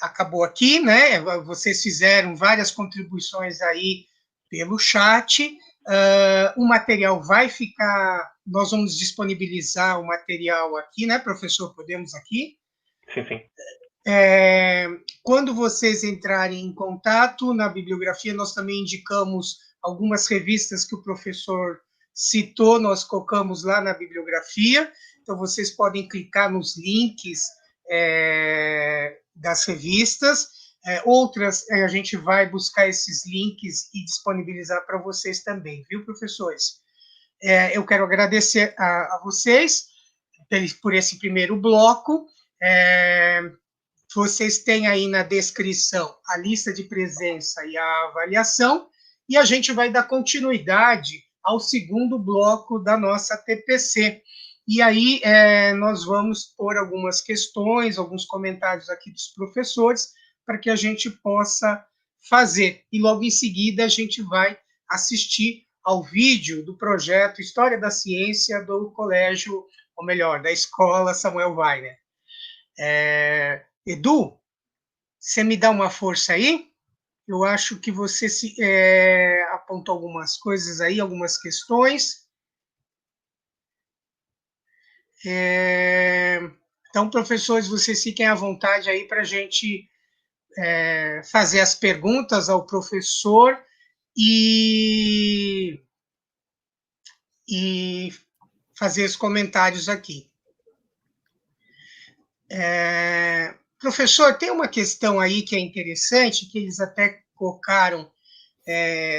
acabou aqui, né? Vocês fizeram várias contribuições aí pelo chat. O material vai ficar... Nós vamos disponibilizar o material aqui, né, professor? Podemos aqui? Sim, sim. Quando vocês entrarem em contato na bibliografia, nós também indicamos algumas revistas que o professor citou, nós colocamos lá na bibliografia, então vocês podem clicar nos links das revistas, outras a gente vai buscar esses links e disponibilizar para vocês também, viu, professores? Eu quero agradecer a vocês por esse primeiro bloco. Vocês têm aí na descrição a lista de presença e a avaliação, e a gente vai dar continuidade ao segundo bloco da nossa TPC. E aí nós vamos pôr algumas questões, alguns comentários aqui dos professores, para que a gente possa fazer. E logo em seguida a gente vai assistir ao vídeo do projeto História da Ciência do Colégio, ou melhor, da Escola Samuel Weiner. Edu, você me dá uma força aí? Eu acho que você apontou algumas coisas aí, algumas questões. Então, professores, vocês fiquem à vontade aí para a gente fazer as perguntas ao professor e fazer os comentários aqui. Professor, tem uma questão aí que é interessante, que eles até colocaram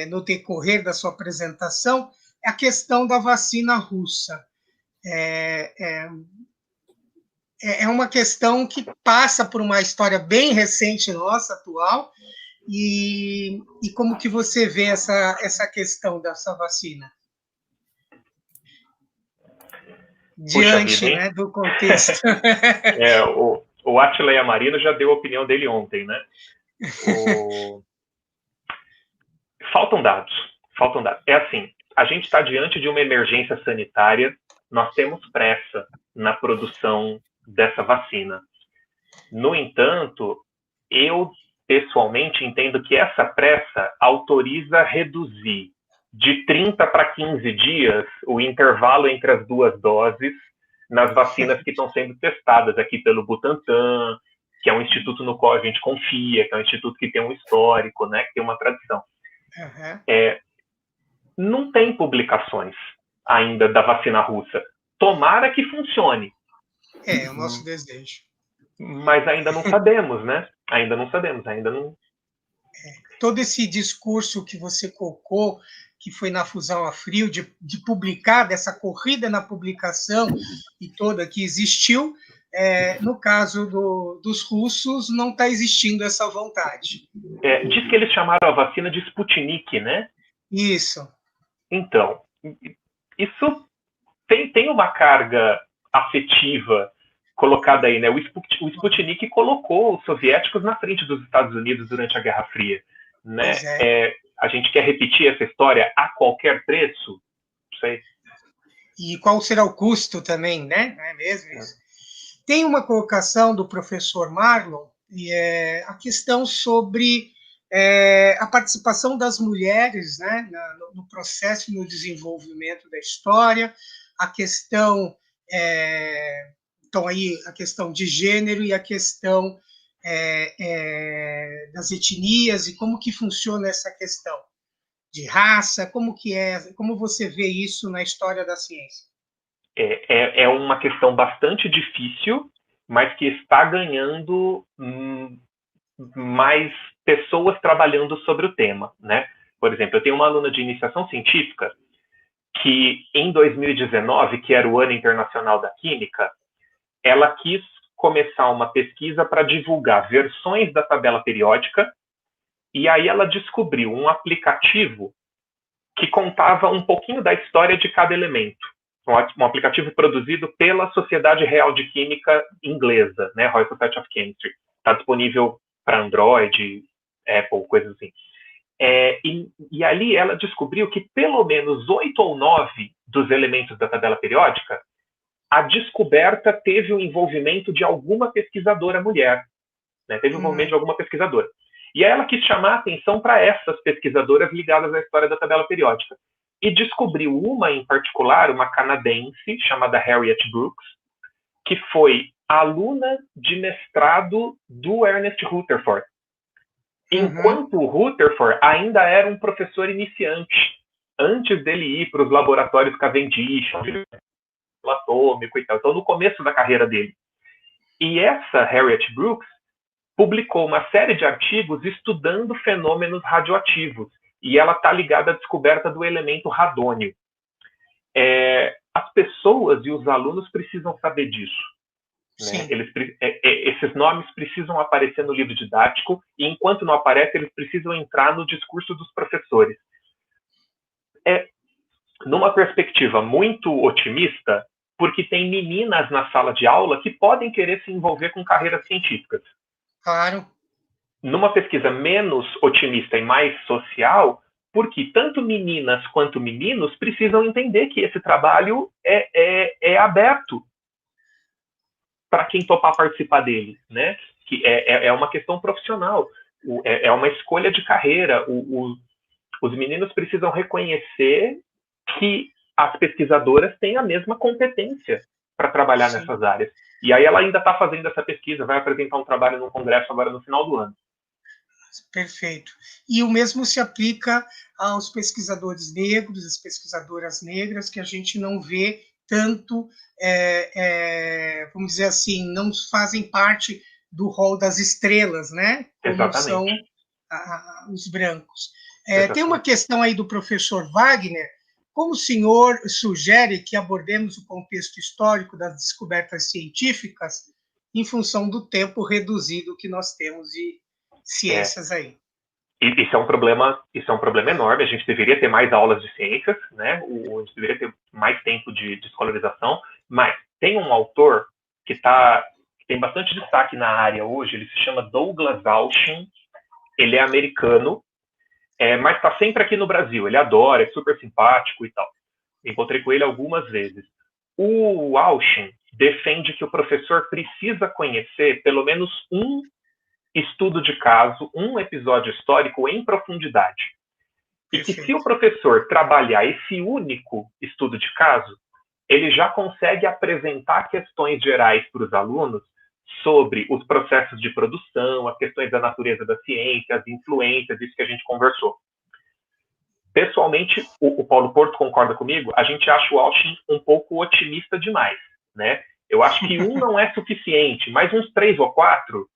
no decorrer da sua apresentação, é a questão da vacina russa. É uma questão que passa por uma história bem recente nossa, atual, e como que você vê essa questão dessa vacina? Diante, né, do contexto. O Átila Yamarino já deu a opinião dele ontem, né? Faltam dados. É assim, a gente está diante de uma emergência sanitária, nós temos pressa na produção dessa vacina. No entanto, eu pessoalmente entendo que essa pressa autoriza reduzir de 30 para 15 dias o intervalo entre as duas doses nas vacinas que estão sendo testadas aqui pelo Butantan, que é um instituto no qual a gente confia, que é um instituto que tem um histórico, né, que tem uma tradição. Não tem publicações ainda da vacina russa. Tomara que funcione. É o nosso desejo. Mas ainda não sabemos, né? Ainda não. Todo esse discurso que você colocou, que foi na Fusão a Frio, de publicar, dessa corrida na publicação e toda que existiu, no caso dos russos, não está existindo essa vontade. Diz que eles chamaram a vacina de Sputnik, né? Isso. Então, isso tem uma carga afetiva colocada aí, né? O Sputnik colocou os soviéticos na frente dos Estados Unidos durante a Guerra Fria, né? A gente quer repetir essa história a qualquer preço? Não sei. E qual será o custo também, né? Não é mesmo isso? Tem uma colocação do professor Marlon, e a questão sobre a participação das mulheres, né, no processo e no desenvolvimento da história, a questão, então aí a questão de gênero e a questão das etnias e como que funciona essa questão de raça, como você vê isso na história da ciência? É uma questão bastante difícil, mas que está ganhando mais pessoas trabalhando sobre o tema, né? Por exemplo, eu tenho uma aluna de iniciação científica que, em 2019, que era o Ano Internacional da Química, ela quis começar uma pesquisa para divulgar versões da tabela periódica, e aí ela descobriu um aplicativo que contava um pouquinho da história de cada elemento. Um aplicativo produzido pela Sociedade Real de Química inglesa, né, Royal Society of Chemistry. Está disponível para Android, Apple, coisas assim. E ali ela descobriu que pelo menos 8 ou 9 dos elementos da tabela periódica, a descoberta teve o envolvimento de alguma pesquisadora mulher. Né? Teve o envolvimento de alguma pesquisadora. E aí ela quis chamar a atenção para essas pesquisadoras ligadas à história da tabela periódica. E descobriu uma em particular, uma canadense, chamada Harriet Brooks, que foi aluna de mestrado do Ernest Rutherford. Enquanto o Rutherford ainda era um professor iniciante, antes dele ir para os laboratórios Cavendish, atômico e tal. Então, no começo da carreira dele. E essa Harriet Brooks publicou uma série de artigos estudando fenômenos radioativos. E ela está ligada à descoberta do elemento radônio. As pessoas e os alunos precisam saber disso. Né? Esses nomes precisam aparecer no livro didático e, enquanto não aparece, eles precisam entrar no discurso dos professores. Numa perspectiva muito otimista, porque tem meninas na sala de aula que podem querer se envolver com carreiras científicas. Claro. Numa pesquisa menos otimista e mais social, porque tanto meninas quanto meninos precisam entender que esse trabalho é aberto para quem topar participar dele, né? Que é uma questão profissional, é uma escolha de carreira. Os meninos precisam reconhecer que as pesquisadoras têm a mesma competência para trabalhar nessas áreas. E aí ela ainda está fazendo essa pesquisa, vai apresentar um trabalho no congresso agora no final do ano. Perfeito. E o mesmo se aplica aos pesquisadores negros, às pesquisadoras negras, que a gente não vê tanto, vamos dizer assim, não fazem parte do rol das estrelas, né? Como Exatamente. São os brancos. Tem uma questão aí do professor Wagner. Como o senhor sugere que abordemos o contexto histórico das descobertas científicas em função do tempo reduzido que nós temos de ciências aí? Isso é um problema enorme. A gente deveria ter mais aulas de ciências, né? A gente deveria ter mais tempo de escolarização, mas tem um autor que tem bastante destaque na área hoje, ele se chama Douglas Auchin, ele é americano, mas está sempre aqui no Brasil, ele adora, é super simpático e tal. Encontrei com ele algumas vezes. O Auchin defende que o professor precisa conhecer pelo menos um estudo de caso, um episódio histórico em profundidade. E que se o professor trabalhar esse único estudo de caso, ele já consegue apresentar questões gerais para os alunos sobre os processos de produção, as questões da natureza da ciência, as influências, isso que a gente conversou. Pessoalmente, o Paulo Porto concorda comigo, a gente acha o Auchin um pouco otimista demais, né? Eu acho que um não é suficiente, mas uns 3 ou 4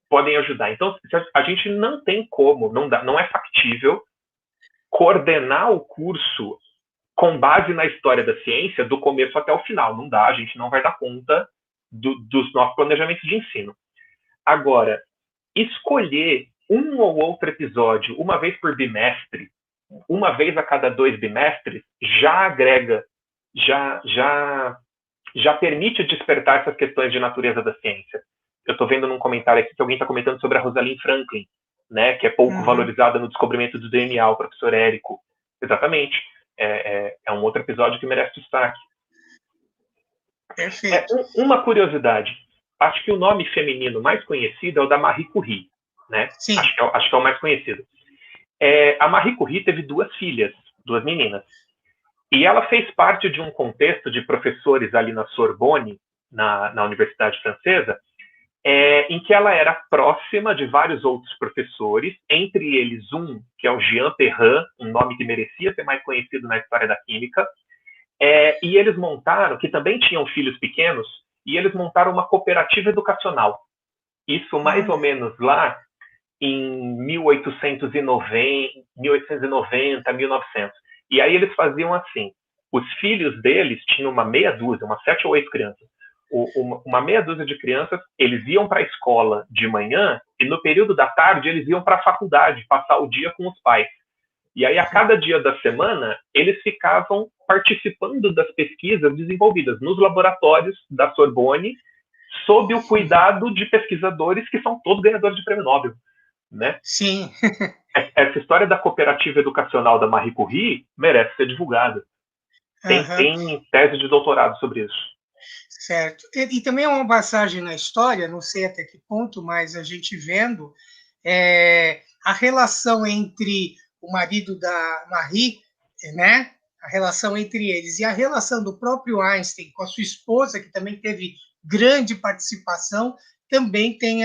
podem ajudar. Então, a gente não tem como, não é factível coordenar o curso com base na história da ciência do começo até o final. Não dá, a gente não vai dar conta dos nossos planejamentos de ensino. Agora, escolher um ou outro episódio uma vez por bimestre, uma vez a cada 2 bimestres, já agrega, já permite despertar essas questões de natureza da ciência. Eu estou vendo num comentário aqui que alguém está comentando sobre a Rosalind Franklin, né, que é pouco valorizada no descobrimento do DNA, o professor Érico. Exatamente. É um outro episódio que merece destaque. Perfeito. Uma curiosidade. Acho que o nome feminino mais conhecido é o da Marie Curie. Né? Sim. Acho que é o mais conhecido. A Marie Curie teve 2 filhas, 2 meninas. E ela fez parte de um contexto de professores ali na Sorbonne, na Universidade Francesa, em que ela era próxima de vários outros professores, entre eles um, que é o Jean Perrin, um nome que merecia ser mais conhecido na história da química, e eles montaram, que também tinham filhos pequenos, e eles montaram uma cooperativa educacional. Isso mais ou menos lá em 1890, 1900. E aí eles faziam assim, os filhos deles tinham uma meia dúzia, umas 7 ou 8 crianças. Uma meia dúzia de crianças, eles iam para a escola de manhã e no período da tarde eles iam para a faculdade, passar o dia com os pais. E aí, a cada dia da semana, eles ficavam participando das pesquisas desenvolvidas nos laboratórios da Sorbonne, sob o cuidado de pesquisadores que são todos ganhadores de prêmio Nobel, né? Sim. Essa história da cooperativa educacional da Marie Curie merece ser divulgada. Tem tese de doutorado sobre isso. Certo. E também é uma passagem na história, não sei até que ponto, mas a gente vendo a relação entre o marido da Marie, né? A relação entre eles e a relação do próprio Einstein com a sua esposa, que também teve grande participação, também tem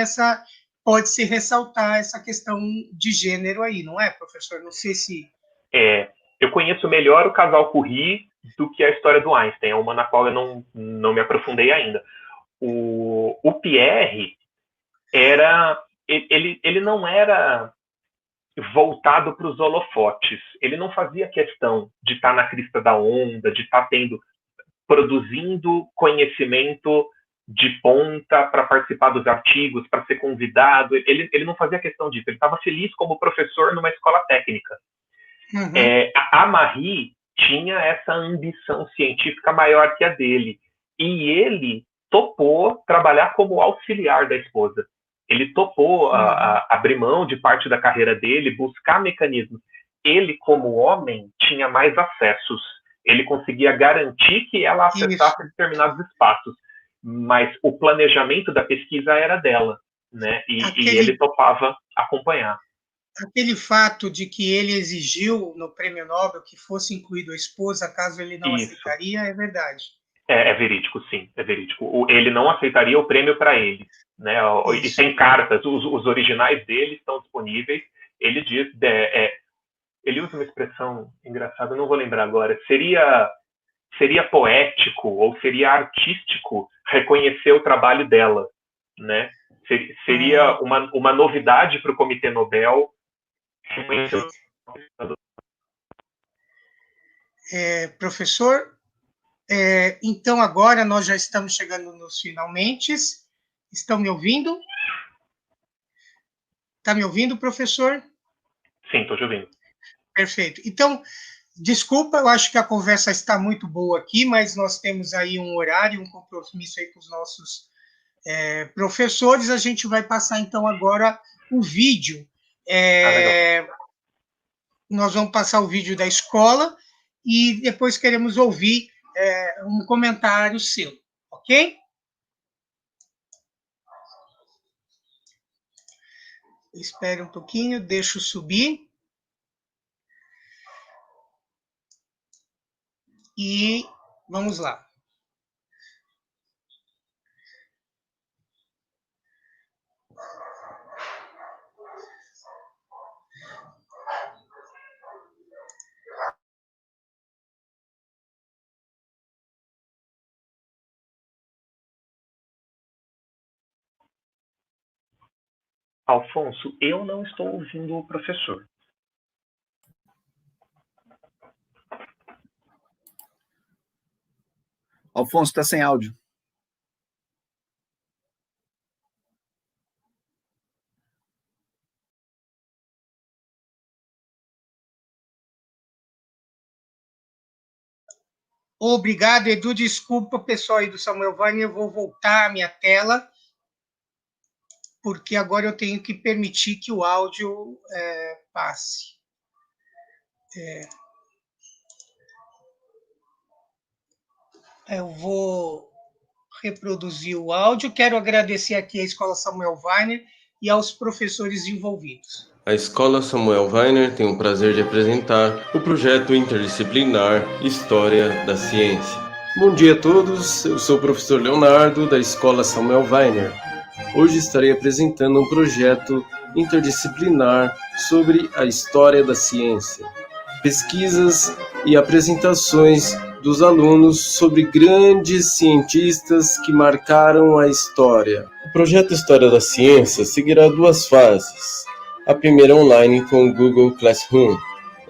pode-se ressaltar essa questão de gênero aí, não é, professor? Não sei se... Eu conheço melhor o casal Curie do que a história do Einstein, é uma na qual eu não me aprofundei ainda. O Pierre ele não era voltado para os holofotes, ele não fazia questão de estar na crista da onda, de estar produzindo conhecimento de ponta para participar dos artigos, para ser convidado, ele não fazia questão disso, ele estava feliz como professor numa escola técnica. A Marie tinha essa ambição científica maior que a dele, e ele topou trabalhar como auxiliar da esposa. Ele topou abrir mão de parte da carreira dele, buscar mecanismos. Ele, como homem, tinha mais acessos. Ele conseguia garantir que ela acessasse determinados espaços, mas o planejamento da pesquisa era dela, né? E ele topava acompanhar. Aquele fato de que ele exigiu no Prêmio Nobel que fosse incluído a esposa, caso ele não aceitaria, é verdade. É verídico, sim, é verídico. Ele não aceitaria o prêmio para ele, né? E tem cartas, os originais dele estão disponíveis. Ele diz, ele usa uma expressão engraçada, eu não vou lembrar agora. Seria poético ou seria artístico reconhecer o trabalho dela, né? Seria uma novidade para o Comitê Nobel. Professor, então agora nós já estamos chegando nos finalmente. Estão me ouvindo? Está me ouvindo, professor? Sim, estou te ouvindo. Perfeito. Então, desculpa, eu acho que a conversa está muito boa aqui, mas nós temos aí um horário, um compromisso aí com os nossos professores. A gente vai passar, então, agora o vídeo. Nós vamos passar o vídeo da escola e depois queremos ouvir um comentário seu, ok? Espere um pouquinho, deixa eu subir. E vamos lá. Alfonso, eu não estou ouvindo o professor. Alfonso, está sem áudio. Obrigado, Edu. Desculpa, pessoal aí do Samuel Weiner, eu vou voltar à minha tela, porque agora eu tenho que permitir que o áudio passe. Eu vou reproduzir o áudio. Quero agradecer aqui à Escola Samuel Weiner e aos professores envolvidos. A Escola Samuel Weiner tem o prazer de apresentar o projeto interdisciplinar História da Ciência. Bom dia a todos, eu sou o professor Leonardo, da Escola Samuel Weiner. Hoje estarei apresentando um projeto interdisciplinar sobre a história da ciência. Pesquisas e apresentações dos alunos sobre grandes cientistas que marcaram a história. O projeto História da Ciência seguirá 2 fases. A primeira online com o Google Classroom,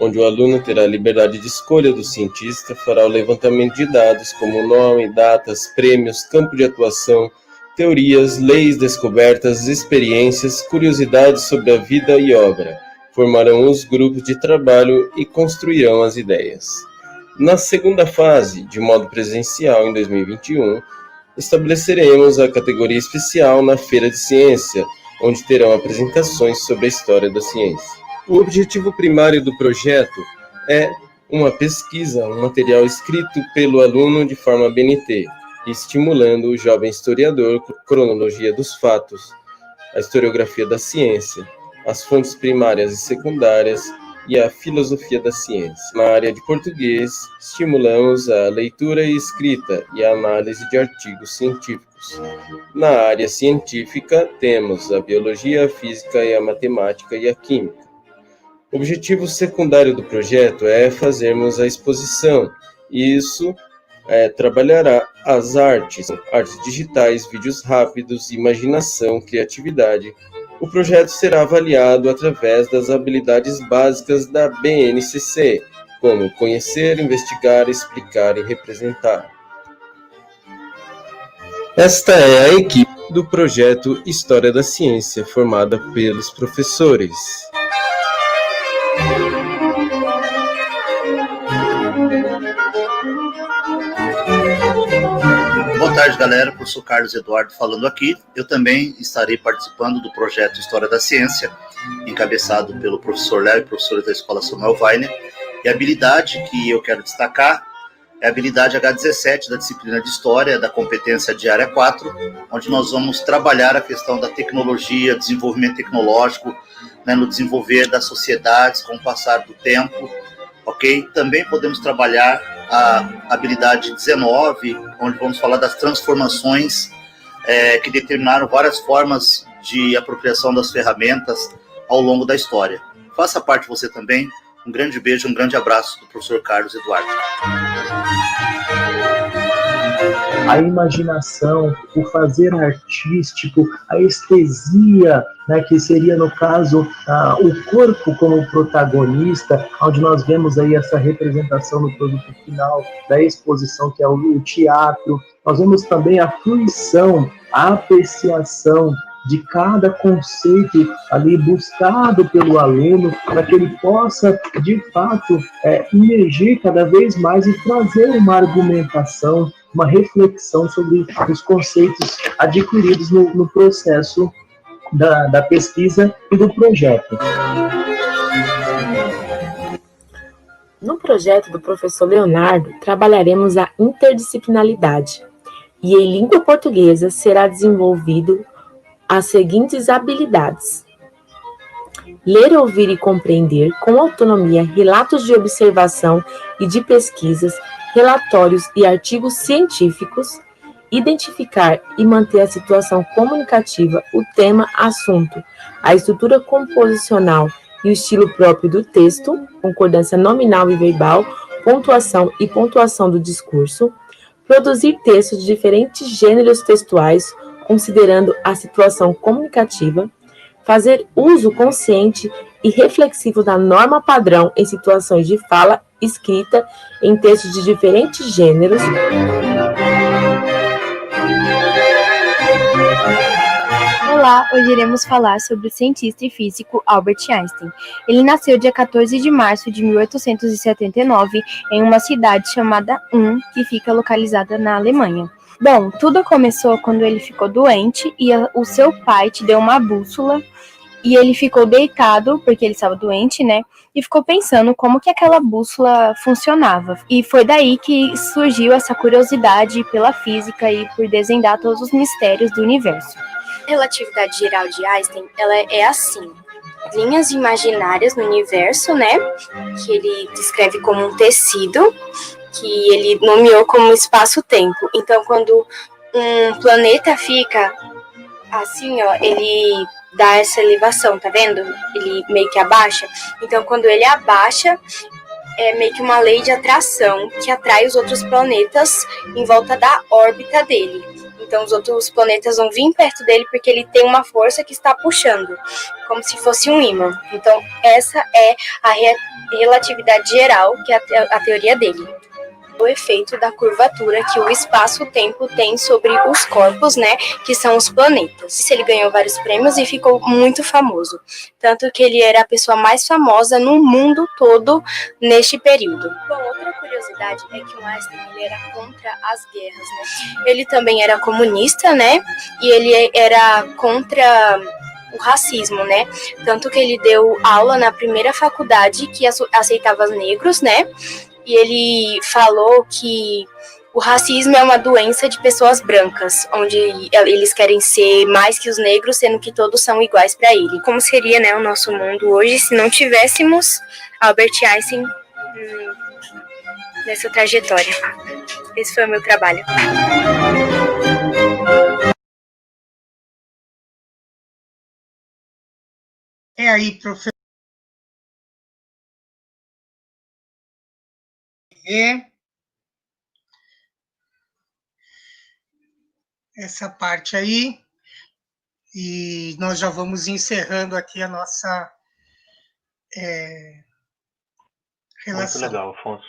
onde o aluno terá liberdade de escolha do cientista, fará o levantamento de dados como nome, datas, prêmios, campo de atuação, teorias, leis descobertas, experiências, curiosidades sobre a vida e obra, formarão os grupos de trabalho e construirão as ideias. Na segunda fase, de modo presencial em 2021, estabeleceremos a categoria especial na Feira de Ciência, onde terão apresentações sobre a história da ciência. O objetivo primário do projeto é uma pesquisa, um material escrito pelo aluno de forma BNT, estimulando o jovem historiador com a cronologia dos fatos, a historiografia da ciência, as fontes primárias e secundárias e a filosofia da ciência. Na área de português, estimulamos a leitura e escrita e a análise de artigos científicos. Na área científica, temos a biologia, a física e a matemática e a química. O objetivo secundário do projeto é fazermos a exposição, e isso trabalhará as artes digitais, vídeos rápidos, imaginação, criatividade. O projeto será avaliado através das habilidades básicas da BNCC, como conhecer, investigar, explicar e representar. Esta é a equipe do projeto História da Ciência, formada pelos professores. Boa tarde, galera. Professor Carlos Eduardo falando aqui. Eu também estarei participando do projeto História da Ciência, encabeçado pelo professor Léo e professores da Escola Samuel Weiner. E a habilidade que eu quero destacar é a habilidade H17 da disciplina de História, da competência de área 4, onde nós vamos trabalhar a questão da tecnologia, desenvolvimento tecnológico, no desenvolver das sociedades com o passar do tempo, ok? Também podemos trabalhar a habilidade 19, onde vamos falar das transformações que determinaram várias formas de apropriação das ferramentas ao longo da história. Faça parte você também. Um grande beijo, um grande abraço do professor Carlos Eduardo. A imaginação, o fazer artístico, a estesia, que seria, no caso, o corpo como protagonista, onde nós vemos aí essa representação no produto final da exposição, que é o teatro. Nós vemos também a fruição, a apreciação de cada conceito ali buscado pelo aluno, para que ele possa, de fato, emergir cada vez mais e trazer uma argumentação, uma reflexão sobre os conceitos adquiridos no processo da pesquisa e do projeto. No projeto do professor Leonardo, trabalharemos a interdisciplinaridade, e em língua portuguesa será desenvolvido as seguintes habilidades: ler, ouvir e compreender com autonomia relatos de observação e de pesquisas, relatórios e artigos científicos, identificar e manter a situação comunicativa, o tema, assunto, a estrutura composicional e o estilo próprio do texto, concordância nominal e verbal, pontuação e pontuação do discurso, produzir textos de diferentes gêneros textuais, considerando a situação comunicativa, fazer uso consciente e reflexivo da norma padrão em situações de fala escrita em textos de diferentes gêneros. Olá, hoje iremos falar sobre o cientista e físico Albert Einstein. Ele nasceu dia 14 de março de 1879 em uma cidade chamada Ulm, que fica localizada na Alemanha. Bom, tudo começou quando ele ficou doente e o seu pai te deu uma bússola e ele ficou deitado, porque ele estava doente, e ficou pensando como que aquela bússola funcionava. E foi daí que surgiu essa curiosidade pela física e por desvendar todos os mistérios do universo. A relatividade geral de Einstein, ela é assim: linhas imaginárias no universo, que ele descreve como um tecido, que ele nomeou como espaço-tempo. Então, quando um planeta fica assim, ele dá essa elevação, tá vendo? Ele meio que abaixa. Então, quando ele abaixa, é meio que uma lei de atração que atrai os outros planetas em volta da órbita dele. Então, os outros planetas vão vir perto dele porque ele tem uma força que está puxando, como se fosse um ímã. Então, essa é a relatividade geral, que é a teoria dele. o efeito da curvatura que o espaço-tempo tem sobre os corpos, né, que são os planetas. Ele ganhou vários prêmios e ficou muito famoso, tanto que ele era a pessoa mais famosa no mundo todo neste período. Bom, outra curiosidade é que o Einstein ele era contra as guerras, né? Ele também era comunista, né? E ele era contra o racismo, né? Tanto que ele deu aula na primeira faculdade que aceitava negros, né? E ele falou que o racismo é uma doença de pessoas brancas, onde eles querem ser mais que os negros, sendo que todos são iguais para ele. Como seria, né, o nosso mundo hoje se não tivéssemos Albert Einstein nessa trajetória? Esse foi o meu trabalho. É aí, professor. Essa parte aí. E nós já vamos encerrando aqui a nossa relação. Muito legal, Afonso.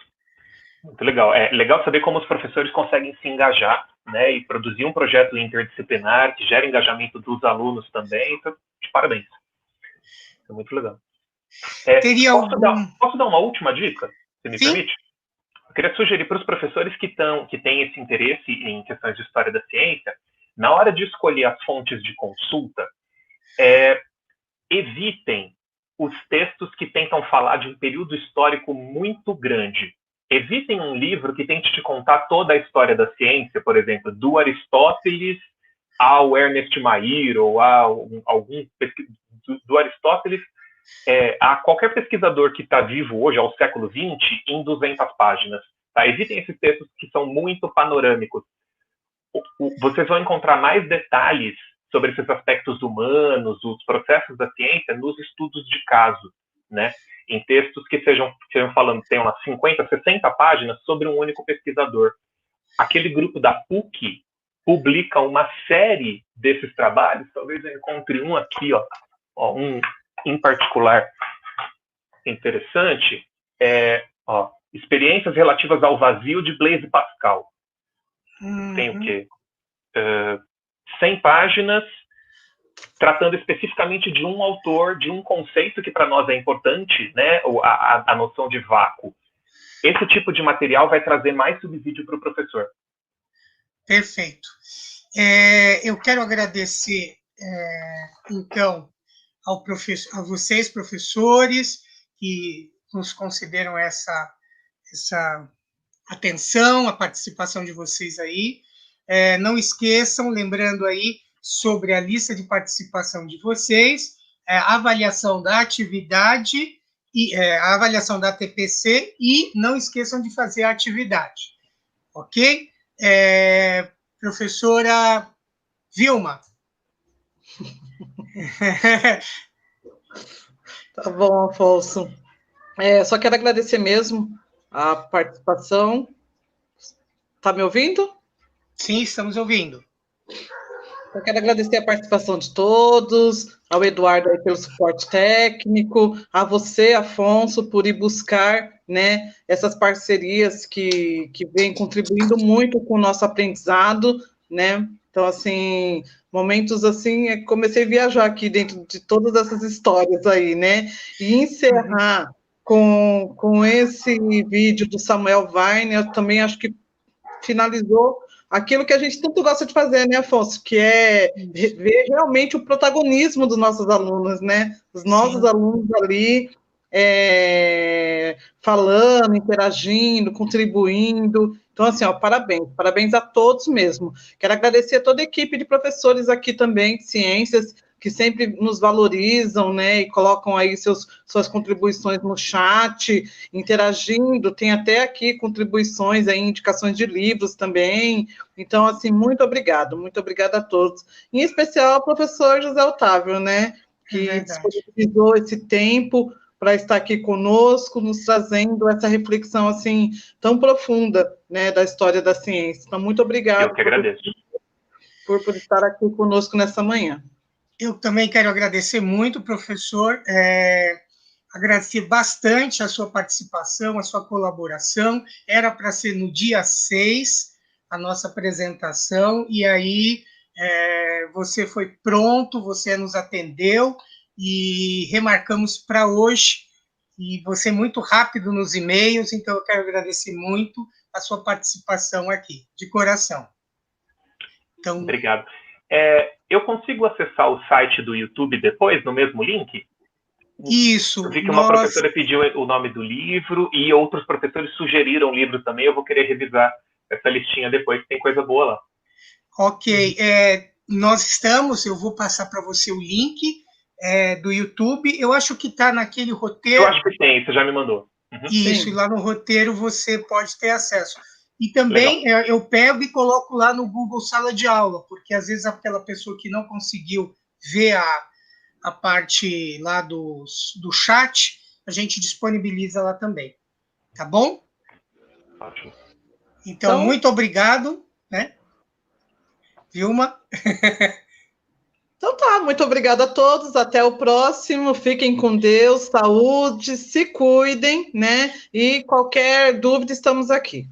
Muito legal. É legal saber como os professores conseguem se engajar, né, e produzir um projeto interdisciplinar que gera engajamento dos alunos também. Então, de parabéns. É muito legal. Posso dar uma última dica, se me permite? Eu queria sugerir para os professores que têm esse interesse em questões de história da ciência, na hora de escolher as fontes de consulta, evitem os textos que tentam falar de um período histórico muito grande. Evitem um livro que tente te contar toda a história da ciência, por exemplo, do Aristóteles ao Ernest Mayr, ou a algum do Aristóteles a qualquer pesquisador que está vivo hoje, ao século XX, em 200 páginas. Tá? Evitem esses textos que são muito panorâmicos. Vocês vão encontrar mais detalhes sobre esses aspectos humanos, os processos da ciência, nos estudos de caso, né? Em textos que estejam falando, tem umas 50, 60 páginas sobre um único pesquisador. Aquele grupo da PUC publica uma série desses trabalhos, talvez eu encontre um aqui, um em particular interessante, experiências relativas ao vazio de Blaise Pascal. Tem o quê? 100 páginas, tratando especificamente de um autor, de um conceito que para nós é importante, né? A noção de vácuo. Esse tipo de material vai trazer mais subsídio para o professor. Perfeito. Eu quero agradecer, então, a vocês, professores, que nos concederam essa atenção, a participação de vocês aí. Não esqueçam, lembrando aí sobre a lista de participação de vocês, a avaliação da atividade, a avaliação da TPC, e não esqueçam de fazer a atividade. Ok? Professora Vilma. Tá bom, Afonso. Só quero agradecer mesmo a participação. Tá me ouvindo? Sim, estamos ouvindo. Eu quero agradecer a participação de todos, ao Eduardo aí pelo suporte técnico, a você, Afonso, por ir buscar, né, essas parcerias que vêm contribuindo muito com o nosso aprendizado, né? Então, assim, momentos assim, comecei a viajar aqui dentro de todas essas histórias aí, né? E encerrar com esse vídeo do Samuel Weiner, eu também acho que finalizou aquilo que a gente tanto gosta de fazer, né, Afonso? Que é ver realmente o protagonismo dos nossos alunos, né? Os nossos alunos ali falando, interagindo, contribuindo. Então, assim, parabéns a todos mesmo. Quero agradecer a toda a equipe de professores aqui também, de ciências, que sempre nos valorizam, né, e colocam aí suas contribuições no chat, interagindo, tem até aqui contribuições, aí, indicações de livros também. Então, assim, muito obrigada a todos. Em especial ao professor José Otávio, né, que disponibilizou esse tempo para estar aqui conosco, nos trazendo essa reflexão, assim, tão profunda, né, da história da ciência. Então, muito obrigada. Eu que agradeço. Por estar aqui conosco nessa manhã. Eu também quero agradecer muito, professor. agradecer bastante a sua participação, a sua colaboração. Era para ser no dia 6, a nossa apresentação, e aí você foi pronto, você nos atendeu, e remarcamos para hoje, e você é muito rápido nos e-mails, então eu quero agradecer muito a sua participação aqui, de coração. Então, obrigado. Eu consigo acessar o site do YouTube depois, no mesmo link? Isso. Eu vi que uma professora pediu o nome do livro e outros professores sugeriram o livro também. Eu vou querer revisar essa listinha depois, que tem coisa boa lá. Ok. Eu vou passar para você o link do YouTube. Eu acho que está naquele roteiro. Eu acho que tem, você já me mandou. Uhum. Isso, Sim. E lá no roteiro você pode ter acesso. E também eu pego e coloco lá no Google Sala de Aula, porque às vezes aquela pessoa que não conseguiu ver a parte lá do chat, a gente disponibiliza lá também. Tá bom? Ótimo. Então, muito obrigado, né? Vilma? Então tá, muito obrigada a todos, até o próximo, fiquem com Deus, saúde, se cuidem, né? E qualquer dúvida, estamos aqui.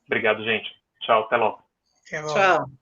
Obrigado, gente. Tchau, até logo. Até logo. Tchau.